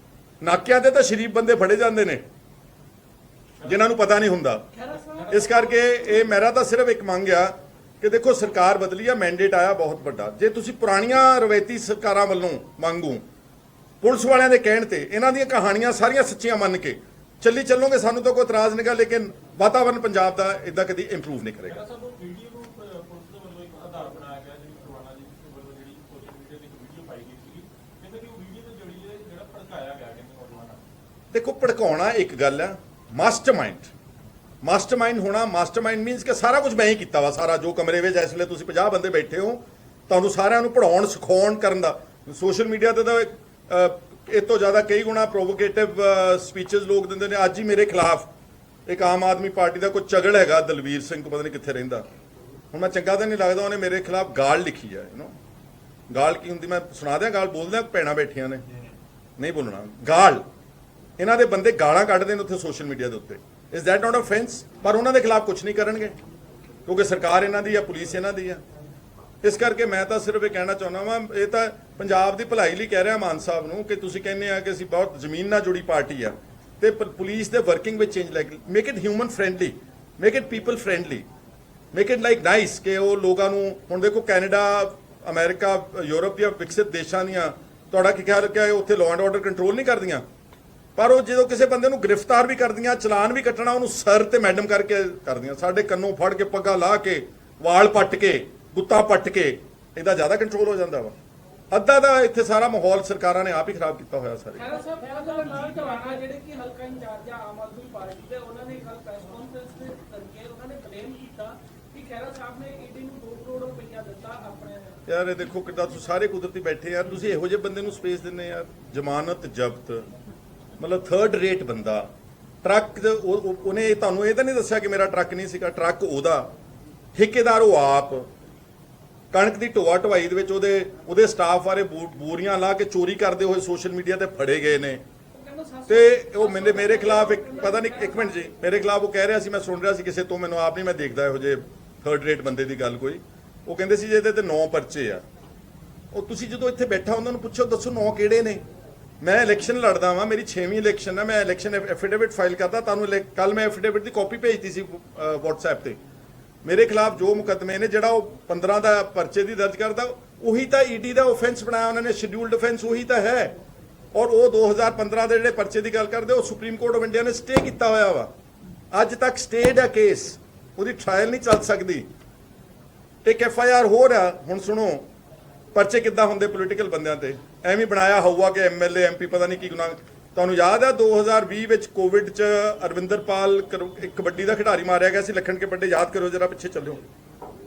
ਨਾਕਿਆਂ ਤੇ ਤਾਂ ਸ਼ਰੀਫ ਬੰਦੇ ਫੜੇ ਜਾਂਦੇ ਨੇ ਜਿਨ੍ਹਾਂ ਨੂੰ ਪਤਾ ਨਹੀਂ ਹੁੰਦਾ। ਇਸ ਕਰਕੇ ਇਹ ਮੇਰਾ ਤਾਂ ਸਿਰਫ ਇੱਕ ਮੰਗ ਆ ਕਿ ਦੇਖੋ ਸਰਕਾਰ ਬਦਲੀ ਆ, ਮੈਂਡੇਟ ਆਇਆ ਬਹੁਤ ਵੱਡਾ। ਜੇ ਤੁਸੀਂ ਪੁਰਾਣੀਆਂ ਰਵਾਇਤੀ ਸਰਕਾਰਾਂ ਵੱਲੋਂ ਮੰਗੂ, ਪੁਲਿਸ ਵਾਲਿਆਂ ਦੇ ਕਹਿਣ ਤੇ, ਇਹਨਾਂ ਦੀਆਂ ਕਹਾਣੀਆਂ ਸਾਰੀਆਂ ਸੱਚੀਆਂ ਮੰਨ ਕੇ ਚੱਲੀ ਚੱਲੋਗੇ, ਸਾਨੂੰ ਤਾਂ ਕੋਈ ਇਤਰਾਜ਼ ਨਹੀਂਗਾ, ਲੇਕਿਨ ਵਾਤਾਵਰਨ ਪੰਜਾਬ ਦਾ ਇਦਾਂ ਕਦੀ ਇੰਪਰੂਵ ਨਹੀਂ ਕਰੇਗਾ। ਵੀਡੀਓ ਨੂੰ ਪੁਲਿਸ ਦੇ ਵੱਲੋਂ ਇੱਕ ਆਧਾਰ ਬਣਾਇਆ ਗਿਆ, ਜਿਹੜੀ ਪਰਵਾਨਾ ਜੀ ਵੱਲੋਂ ਜਿਹੜੀ ਸੋਸ਼ਲ ਮੀਡੀਆ ਤੇ ਇੱਕ ਵੀਡੀਓ ਪਾਈ ਗਈ ਸੀ, ਕਹਿੰਦੇ ਕਿ ਉਹ ਵੀਡੀਓ ਤੋਂ ਜਿਹੜਾ ਭੜਕਾਇਆ ਗਿਆ ਕਿ ਨੌਜਵਾਨਾਂ। ਦੇਖੋ, ਭੜਕਾਉਣਾ ਇੱਕ ਗੱਲ ਆ, ਮਾਸਟਰਮਾਈਂਡ ਹੋਣਾ। ਮਾਸਟਰਮਾਈਂਡ ਮੀਨਸ ਕਿ ਸਾਰਾ ਕੁਝ ਮੈਂ ਹੀ ਕੀਤਾ ਵਾ, ਸਾਰਾ ਜੋ ਕਮਰੇ ਵਿੱਚ ਇਸ ਵੇਲੇ ਤੁਸੀਂ 50 ਬੰਦੇ ਬੈਠੇ ਹੋ, ਤੁਹਾਨੂੰ ਸਾਰਿਆਂ ਨੂੰ ਪੜਾਉਣ ਸਿਖਾਉਣ ਕਰਨ ਦਾ। ਸੋਸ਼ਲ ਮੀਡੀਆ ਤੇ ਤਾਂ ਇਹ ਤੋਂ ਜ਼ਿਆਦਾ ਕਈ ਗੁਣਾ ਪ੍ਰੋਵੋਕੇਟਿਵ ਸਪੀਚਸ ਲੋਕ ਦਿੰਦੇ ਨੇ। ਅੱਜ ਹੀ ਮੇਰੇ ਖਿਲਾਫ ਇੱਕ ਆਮ ਆਦਮੀ ਪਾਰਟੀ ਦਾ ਕੋਈ ਚਗੜ ਹੈਗਾ, ਦਲਵੀਰ ਸਿੰਘ, ਪਤਾ ਨਹੀਂ ਕਿੱਥੇ ਰਹਿੰਦਾ, ਹੁਣ ਮੈਂ ਚੰਗਾ ਤਾਂ ਨਹੀਂ ਲੱਗਦਾ, ਉਹਨੇ ਮੇਰੇ ਖਿਲਾਫ ਗਾਲ ਲਿਖੀ ਹੈ। ਗਾਲ ਕੀ ਹੁੰਦੀ ਮੈਂ ਸੁਣਾ ਦਿਆਂ, ਗਾਲ ਬੋਲਦਿਆਂ ਭੈਣਾਂ ਬੈਠੀਆਂ ਨੇ, ਨਹੀਂ ਬੋਲਣਾ ਗਾਲ। ਇਹਨਾਂ ਦੇ ਬੰਦੇ ਗਾਲਾਂ ਕੱਢਦੇ ਨੇ ਉੱਥੇ ਸੋਸ਼ਲ ਮੀਡੀਆ ਦੇ ਉੱਤੇ। Is that not offence? ਪਰ ਉਹਨਾਂ ਦੇ ਖਿਲਾਫ ਕੁਝ ਨਹੀਂ ਕਰਨਗੇ ਕਿਉਂਕਿ ਸਰਕਾਰ ਇਹਨਾਂ ਦੀ ਆ, ਪੁਲਿਸ ਇਹਨਾਂ ਦੀ ਆ। ਇਸ ਕਰਕੇ ਮੈਂ ਤਾਂ ਸਿਰਫ ਇਹ ਕਹਿਣਾ ਚਾਹੁੰਦਾ ਵਾਂ, ਇਹ ਤਾਂ ਪੰਜਾਬ ਦੀ ਭਲਾਈ ਲਈ ਕਹਿ ਰਿਹਾ ਮਾਨ ਸਾਹਿਬ ਨੂੰ ਕਿ ਤੁਸੀਂ ਕਹਿੰਦੇ ਆ ਕਿ ਅਸੀਂ ਬਹੁਤ ਜ਼ਮੀਨ ਨਾਲ ਜੁੜੀ ਪਾਰਟੀ ਆ, ਤੇ ਪੁਲਿਸ ਦੇ ਵਰਕਿੰਗ ਵਿੱਚ change like make it human friendly, make it people friendly, make it like nice ਕਿ ਉਹ ਲੋਕਾਂ ਨੂੰ। ਹੁਣ ਦੇਖੋ ਕੈਨੇਡਾ, ਅਮਰੀਕਾ, ਯੂਰਪ ਦੀਆਂ ਵਿਕਸਿਤ ਦੇਸ਼ਾਂ ਦੀਆਂ, ਤੁਹਾਡਾ ਕੀ ਖਿਆਲ ਕਿ ਉੱਥੇ ਲਾਅ ਐਂਡ ਆਰਡਰ ਕੰਟਰੋਲ ਨਹੀਂ ਕਰਦੀਆਂ, ਪਰ ਉਹ ਜਦੋਂ ਕਿਸੇ ਬੰਦੇ ਨੂੰ ਗ੍ਰਿਫਤਾਰ ਵੀ ਕਰਦੀਆਂ, ਚਲਾਨ ਵੀ ਕੱਟਣਾ, ਉਹਨੂੰ ਸਰ ਤੇ ਮੈਡਮ ਕਰਕੇ ਕਰਦੀਆਂ। ਸਾਡੇ ਕੰਨੋਂ ਫੜ ਕੇ, ਪੱਗਾਂ ਲਾ ਕੇ, ਵਾਲ ਪੱਟ ਕੇ, ਗੁੱਤਾ ਪੱਟ ਕੇ, ਇਹਦਾ ਜ਼ਿਆਦਾ ਕੰਟਰੋਲ ਹੋ ਜਾਂਦਾ ਵਾ। ਅੱਧਾ ਦਾ ਇੱਥੇ ਸਾਰਾ ਮਾਹੌਲ ਸਰਕਾਰਾਂ ਨੇ ਆਪ ਹੀ ਖਰਾਬ ਕੀਤਾ ਹੋਇਆ ਸਾਰੇ। ਖੈਰਾ ਸਾਹਿਬ, ਜਿਹੜੇ ਕਿ ਹਲਕਾ ਇੰਚਾਰਜ ਆ ਆਮ ਆਦਮੀ ਪਾਰਟੀ ਦੇ, ਉਹਨਾਂ ਨੇ ਕੱਲ ਪ੍ਰੈਸ ਕਾਨਫਰੰਸ ਦੇ ਕਰਕੇ ਉਹਨਾਂ ਨੇ ਕਲੇਮ ਕੀਤਾ ਕਿ ਖੈਰਾ ਸਾਹਿਬ ਨੇ ਈਡੀ ਨੂੰ 2 ਕਰੋੜ ਰੁਪਈਆ ਦਿੱਤਾ ਆਪਣੇ। ਯਾਰ ਇਹ ਦੇਖੋ ਕਿੱਦਾਂ ਤੁਸੀਂ ਸਾਰੇ ਕੁਦਰਤੀ ਬੈਠੇ ਯਾਰ, ਤੁਸੀਂ ਇਹੋ ਜਿਹੇ ਬੰਦੇ ਨੂੰ ਸਪੇਸ ਦਿੰਦੇ ਯਾਰ। ਜ਼ਮਾਨਤ ਜ਼ਬਤ, ਮਤਲਬ 3rd ਰੇਟ ਬੰਦਾ। ਟਰੱਕ ਉਹਨੇ ਤੁਹਾਨੂੰ ਇਹ ਤਾਂ ਨਹੀਂ ਦੱਸਿਆ ਕਿ ਮੇਰਾ ਟਰੱਕ ਨਹੀਂ ਸੀਗਾ, ਟਰੱਕ ਉਹਦਾ, ਠੇਕੇਦਾਰ ਉਹ ਆਪ। ਕਣਕ ਦੀ ਢੋਆ ਢਵਾਈ ਦੇ ਵਿੱਚ ਉਹਦੇ ਸਟਾਫ ਬਾਰੇ ਬੋਰੀਆਂ ਲਾ ਕੇ ਚੋਰੀ ਕਰਦੇ ਹੋਏ ਸੋਸ਼ਲ ਮੀਡੀਆ ਤੇ ਫੜੇ ਗਏ ਨੇ। ਤੇ ਉਹ ਮੇਰੇ ਖਿਲਾਫ ਇੱਕ ਪਤਾ ਨਹੀਂ, ਇੱਕ ਮਿੰਟ ਜੀ, ਮੇਰੇ ਖਿਲਾਫ ਉਹ ਕਹਿ ਰਿਹਾ ਸੀ, ਮੈਂ ਸੁਣ ਰਿਹਾ ਸੀ ਕਿਸੇ ਤੋਂ, ਮੈਨੂੰ ਆਪ ਨਹੀਂ ਮੈਂ ਦੇਖਦਾ ਇਹੋ ਜਿਹੇ 3rd ਰੇਟ ਬੰਦੇ ਦੀ ਗੱਲ ਕੋਈ। ਉਹ ਕਹਿੰਦੇ ਸੀ ਜੇ ਇਹਦੇ ਤੇ 9 ਪਰਚੇ ਆ। ਉਹ ਤੁਸੀਂ ਜਦੋਂ ਇੱਥੇ ਬੈਠਾ ਉਹਨਾਂ ਨੂੰ ਪੁੱਛੋ, ਦੱਸੋ 9 ਕਿਹੜੇ ਨੇ? ਮੈਂ ਇਲੈਕਸ਼ਨ ਲੜਦਾ ਵਾਂ, ਮੇਰੀ 6ਵੀਂ ਇਲੈਕਸ਼ਨ ਹੈ, ਮੈਂ ਇਲੈਕਸ਼ਨ ਐਫੀਡੇਵਿਟ ਫਾਈਲ ਕਰਦਾ। ਤੁਹਾਨੂੰ ਕੱਲ ਮੈਂ ਐਫੀਡੇਵਿਟ ਦੀ ਕਾਪੀ ਭੇਜਤੀ ਸੀ WhatsApp ਤੇ। ਮੇਰੇ ਖਿਲਾਫ ਜੋ ਮੁਕੱਦਮੇ ਨੇ, ਜਿਹੜਾ ਉਹ 15 ਦਾ ਪਰਚੇ ਦੀ ਦਰਜ ਕਰਦਾ, ਉਹੀ ਤਾਂ ਈਡੀ ਦਾ ਆਫੈਂਸ ਬਣਾਇਆ ਉਹਨਾਂ ਨੇ, ਸ਼ਡਿਊਲਡ ਅਫੈਂਸ ਉਹੀ ਤਾਂ ਹੈ। ਔਰ ਉਹ 2015 ਦੇ ਜਿਹੜੇ ਪਰਚੇ ਦੀ ਗੱਲ ਕਰਦੇ, ਉਹ ਸੁਪਰੀਮ ਕੋਰਟ ਆਫ ਇੰਡੀਆ ਨੇ ਸਟੇ ਕੀਤਾ ਹੋਇਆ ਵਾ। ਅੱਜ ਤੱਕ ਸਟੇਡ ਆ ਕੇਸ, ਉਹਦੀ ਟ੍ਰਾਇਲ ਨਹੀਂ ਚੱਲ ਸਕਦੀ। ਇੱਕ FIR ਹੋਰ ਆ। ਹੁਣ ਸੁਣੋ ਪਰਚੇ ਕਿੱਦਾਂ ਹੁੰਦੇ ਪੋਲੀਟੀਕਲ ਬੰਦਿਆਂ ਤੇ, ਐਵੇਂ ਬਣਾਇਆ ਹੋਊਗਾ ਕਿ MLA MP ਪਤਾ ਨਹੀਂ ਕੀ ਗੁਨਾਹ। ਤੁਹਾਨੂੰ ਯਾਦ ਹੈ 2020 ਵਿੱਚ ਕੋਵਿਡ 'ਚ ਅਰਵਿੰਦਰਪਾਲ ਇੱਕ ਕਬੱਡੀ ਦਾ ਖਿਡਾਰੀ ਮਾਰਿਆ ਗਿਆ ਸੀ, ਲਖਣ ਕੇ ਵੱਡੇ, ਯਾਦ ਕਰੋ ਜਰਾ, ਪਿੱਛੇ ਚੱਲਿਓ।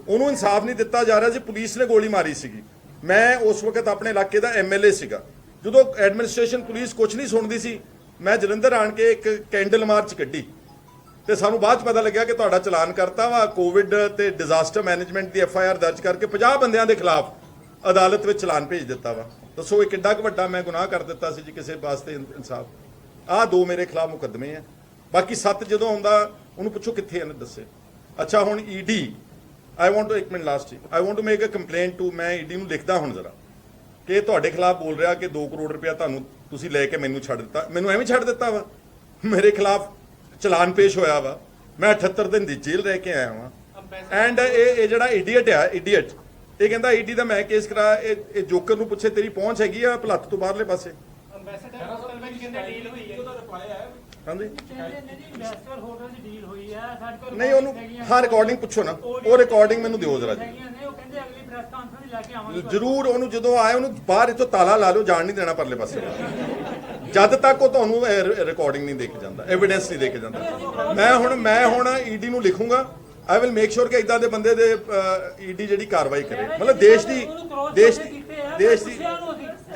ਉਹਨੂੰ ਇਨਸਾਫ ਨਹੀਂ ਦਿੱਤਾ ਜਾ ਰਿਹਾ ਸੀ, ਪੁਲਿਸ ਨੇ ਗੋਲੀ ਮਾਰੀ ਸੀਗੀ। ਮੈਂ ਉਸ ਵਕਤ ਆਪਣੇ ਇਲਾਕੇ ਦਾ MLA ਸੀਗਾ। ਜਦੋਂ ਐਡਮਿਨਿਸਟ੍ਰੇਸ਼ਨ ਪੁਲਿਸ ਕੁਝ ਨਹੀਂ ਸੁਣਦੀ ਸੀ, ਮੈਂ ਜਲੰਧਰ ਆਣ ਕੇ ਇੱਕ ਕੈਂਡਲ ਮਾਰਚ ਕੱਢੀ, ਤੇ ਸਾਨੂੰ ਬਾਅਦ 'ਚ ਪਤਾ ਲੱਗਿਆ ਕਿ ਤੁਹਾਡਾ ਚਲਾਨ ਕਰਤਾ ਵਾ, ਕੋਵਿਡ ਤੇ ਡਿਜ਼ਾਸਟਰ ਮੈਨੇਜਮੈਂਟ ਦੀ FIR ਦਰਜ ਕਰਕੇ 50 ਬੰਦਿਆਂ ਦੇ ਖਿਲਾਫ ਅਦਾਲਤ ਵਿੱਚ ਚਲਾਨ ਭੇਜ ਦਿੱਤਾ ਵਾ। ਦੱਸੋ ਇਹ ਕਿੱਡਾ ਕੁ ਵੱਡਾ ਮੈਂ ਗੁਨਾਹ ਕਰ ਦਿੱਤਾ ਸੀ ਜੀ ਕਿਸੇ ਵਾਸਤੇ ਇਨਸਾਫ। ਆਹ 2 ਮੇਰੇ ਖਿਲਾਫ ਮੁਕੱਦਮੇ ਆ, ਬਾਕੀ 7 ਜਦੋਂ ਆਉਂਦਾ ਉਹਨੂੰ ਪੁੱਛੋ ਕਿੱਥੇ ਇਹਨੇ ਦੱਸੇ। ਅੱਛਾ ਹੁਣ ਈਡੀ ਆਈ ਵਾਂਟ ਟੂ ਇੱਕ minute last I want to make a complaint to ਮੈਂ ਈਡੀ ਨੂੰ ਲਿਖਦਾ ਹੁਣ ਜ਼ਰਾ ਕਿ ਇਹ ਤੁਹਾਡੇ ਖਿਲਾਫ ਬੋਲ ਰਿਹਾ ਕਿ 2 ਕਰੋੜ ਰੁਪਇਆ ਤੁਹਾਨੂੰ ਤੁਸੀਂ ਲੈ ਕੇ ਮੈਨੂੰ ਛੱਡ ਦਿੱਤਾ, ਮੈਨੂੰ ਐਵੇਂ ਛੱਡ ਦਿੱਤਾ ਵਾ, ਮੇਰੇ ਖਿਲਾਫ ਚਲਾਨ ਪੇਸ਼ ਹੋਇਆ ਵਾ, ਮੈਂ 78 ਦਿਨ ਦੀ ਜੇਲ੍ਹ ਰਹਿ ਕੇ ਆਇਆ ਵਾਂ। ਐਂਡ ਇਹ ਜਿਹੜਾ ਇਡੀਅਟ ਆ ਇਡੀਅਟ, ਇਹ ਕਹਿੰਦਾ ਈਡੀ ਦਾ ਮੈਂ ਕੇਸ ਕਰਾ, ਇਹ ਜੋਕਰ ਨੂੰ ਪੁੱਛੇ ਤੇਰੀ ਪਹੁੰਚ ਹੈਗੀ ਆ ਭਲੱਥ ਤੋਂ ਬਾਹਰਲੇ ਪਾਸੇ। ਉਹਦਾ ਰਿਪਲਾਈ ਆਇਆ ਹਾਂਜੀ ਇਨਵੈਸਟਰ ਹੋਟਲ ਦੀ ਡੀਲ ਹੋਈ ਹੈ ਸਾਡੇ ਕੋਲ ਨਹੀਂ ਉਹਨੂੰ ਹਾਂ ਰਿਕਾਰਡਿੰਗ ਪੁੱਛੋ ਨਾ, ਉਹ ਰਿਕਾਰਡਿੰਗ ਮੈਨੂੰ ਦਿਓ ਜ਼ਰਾ ਜੀ। ਹੈਗੀਆਂ ਨੇ, ਉਹ ਕਹਿੰਦੇ ਅਗਲੀ ਪ੍ਰੈਸ ਕਾਨਫਰੰਸ ਲੈ ਕੇ ਆਵਾਂਗੇ ਜ਼ਰੂਰ ਉਹਨੂੰ ਜਦੋਂ ਆਏ ਉਹਨੂੰ ਬਾਹਰ ਇੱਥੋਂ ਤਾਲਾ ਲਾ ਲਿਓ, ਜਾਣ ਨਹੀਂ ਦੇਣਾ ਪਰਲੇ ਪਾਸੇ ਜਦ ਤੱਕ ਉਹ ਤੁਹਾਨੂੰ ਰਿਕਾਰਡਿੰਗ ਨਹੀਂ ਦੇ ਕੇ ਜਾਂਦਾ, ਐਵੀਡੈਂਸ ਨਹੀਂ ਦੇ ਕੇ ਜਾਂਦਾ। ਮੈਂ ਹੁਣ ਈਡੀ ਨੂੰ ਲਿਖੂੰਗਾ, ਆਈ ਵਿਲ ਮੇਕ ਸ਼ੋਰ ਕਿ ਇਦਾਂ ਦੇ ਬੰਦੇ ਦੇ ਈਡੀ ਜਿਹੜੀ ਕਾਰਵਾਈ ਕਰੇ, ਮਤਲਬ ਦੇਸ਼ ਦੀ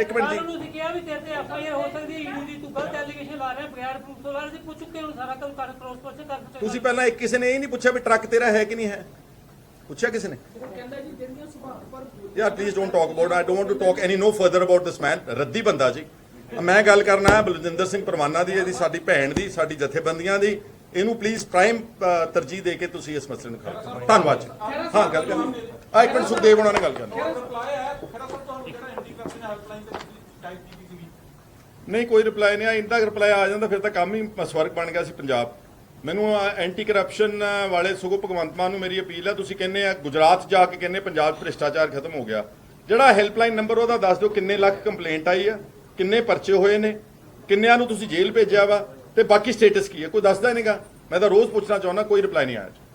ਇੱਕ ਮਿੰਟ ਜੀ ਤੁਸੀਂ ਕਿਹਾ ਵੀ ਤੇਰੇ ਤੇ ਐਫਆਈਆਰ ਹੋ ਸਕਦੀ ਹੈ ਈਡੀ ਦੀ, ਤੂੰ ਗਲਤ ਐਲੀਗੇਸ਼ਨ ਲਾ ਰਿਹਾ ਬਗੈਰ ਪ੍ਰੂਫ ਤੋਂ ਲਾ ਰਿਹਾ, ਪੁੱਛ ਚੁੱਕੇ ਹੁਣ ਸਾਰਾ ਕੰਮ ਕਰ ਕ੍ਰੋਸ ਕੁਐਸਚਨ ਕਰ ਤੁਸੀਂ ਪਹਿਲਾਂ ਕਿਸੇ ਨੇ ਇਹ ਨਹੀਂ ਪੁੱਛਿਆ ਵੀ ਟਰੱਕ ਤੇਰਾ ਹੈ ਕਿ ਨਹੀਂ ਹੈ, ਪੁੱਛਿਆ ਕਿਸੇ ਨੇ? ਉਹ ਕਹਿੰਦਾ ਜੀ ਜਿਹੜੀਆਂ ਸੁਭਾਅ ਪਰ ਯਾਰ please don't talk about, I don't want to talk any no further about this man. ਰੱਦੀ ਬੰਦਾ ਜੀ, ਮੈਂ ਗੱਲ ਕਰਨਾ ਹੈ ਬਲਜਿੰਦਰ ਸਿੰਘ ਪਰਵਾਨਾ ਦੀ, ਇਹਦੀ ਸਾਡੀ ਭੈਣ ਦੀ, ਸਾਡੀ ਜਥੇਬੰਦੀਆਂ ਦੀ, ਇਹਨੂੰ ਪਲੀਜ਼ ਪ੍ਰਾਈਮ ਤਰਜੀਹ ਦੇ ਕੇ ਤੁਸੀਂ ਇਸ ਮਸਲੇ ਨੂੰ ਖਤਮ ਕਰੋ। ਧੰਨਵਾਦ ਜੀ। ਹਾਂ ਗੱਲ ਕਰਨੀ ਇੱਕ ਮਿੰਟ ਸੁਖਦੇਵ ਉਹਨਾਂ ਨੇ ਗੱਲ ਕਰਨੀ। ਰਿਪਲਾਈ ਆਇਆ ਖੜਾ ਸਰ ਤੁਹਾਨੂੰ ਜਿਹੜਾ ਐਂਟੀ ਕਰਪਸ਼ਨ ਹੈਲਪਲਾਈਨ ਤੇ ਸ਼ਿਕਾਇਤ ਕੀਤੀ ਸੀਗੀ? ਨਹੀਂ ਕੋਈ ਰਿਪਲਾਈ ਨਹੀਂ ਆਇਆ, ਇੰਦਾ ਰਿਪਲਾਈ ਆ ਜਾਂਦਾ ਫਿਰ ਤਾਂ ਕੰਮ ਹੀ ਸਵਰਗ ਬਣ ਗਿਆ ਸੀ ਪੰਜਾਬ। ਮੈਨੂੰ ਐਂਟੀ ਕਰਪਸ਼ਨ ਵਾਲੇ ਸਗੋਂ ਭਗਵੰਤ ਮਾਨ ਨੂੰ ਮੇਰੀ ਅਪੀਲ ਹੈ, ਤੁਸੀਂ ਕਹਿੰਦੇ ਆ ਗੁਜਰਾਤ ਜਾ ਕੇ ਕਹਿੰਦੇ ਪੰਜਾਬ 'ਚ ਭ੍ਰਿਸ਼ਟਾਚਾਰ ਖਤਮ ਹੋ ਗਿਆ, ਜਿਹੜਾ ਹੈਲਪਲਾਈਨ ਨੰਬਰ ਉਹਦਾ ਦੱਸ ਦਿਓ, ਕਿੰਨੇ ਲੱਖ ਕੰਪਲੇਂਟ ਆਈ ਆ, ਕਿੰਨੇ ਪਰਚੇ ਹੋਏ ਨੇ, ਕਿੰਨਿਆਂ ਨੂੰ ਤੁਸੀਂ ਜੇਲ੍ਹ ਭੇਜਿਆ ਵਾ, ਤੇ ਬਾਕੀ ਸਟੇਟਸ ਕੀ ਹੈ, ਕੋਈ ਦੱਸਦਾ ਨਹੀਂਗਾ। ਮੈਂ ਤਾਂ ਰੋਜ਼ ਪੁੱਛਣਾ ਚਾਹੁੰਦਾ, ਕੋਈ ਰਿਪਲਾਈ ਨਹੀਂ ਆਇਆ।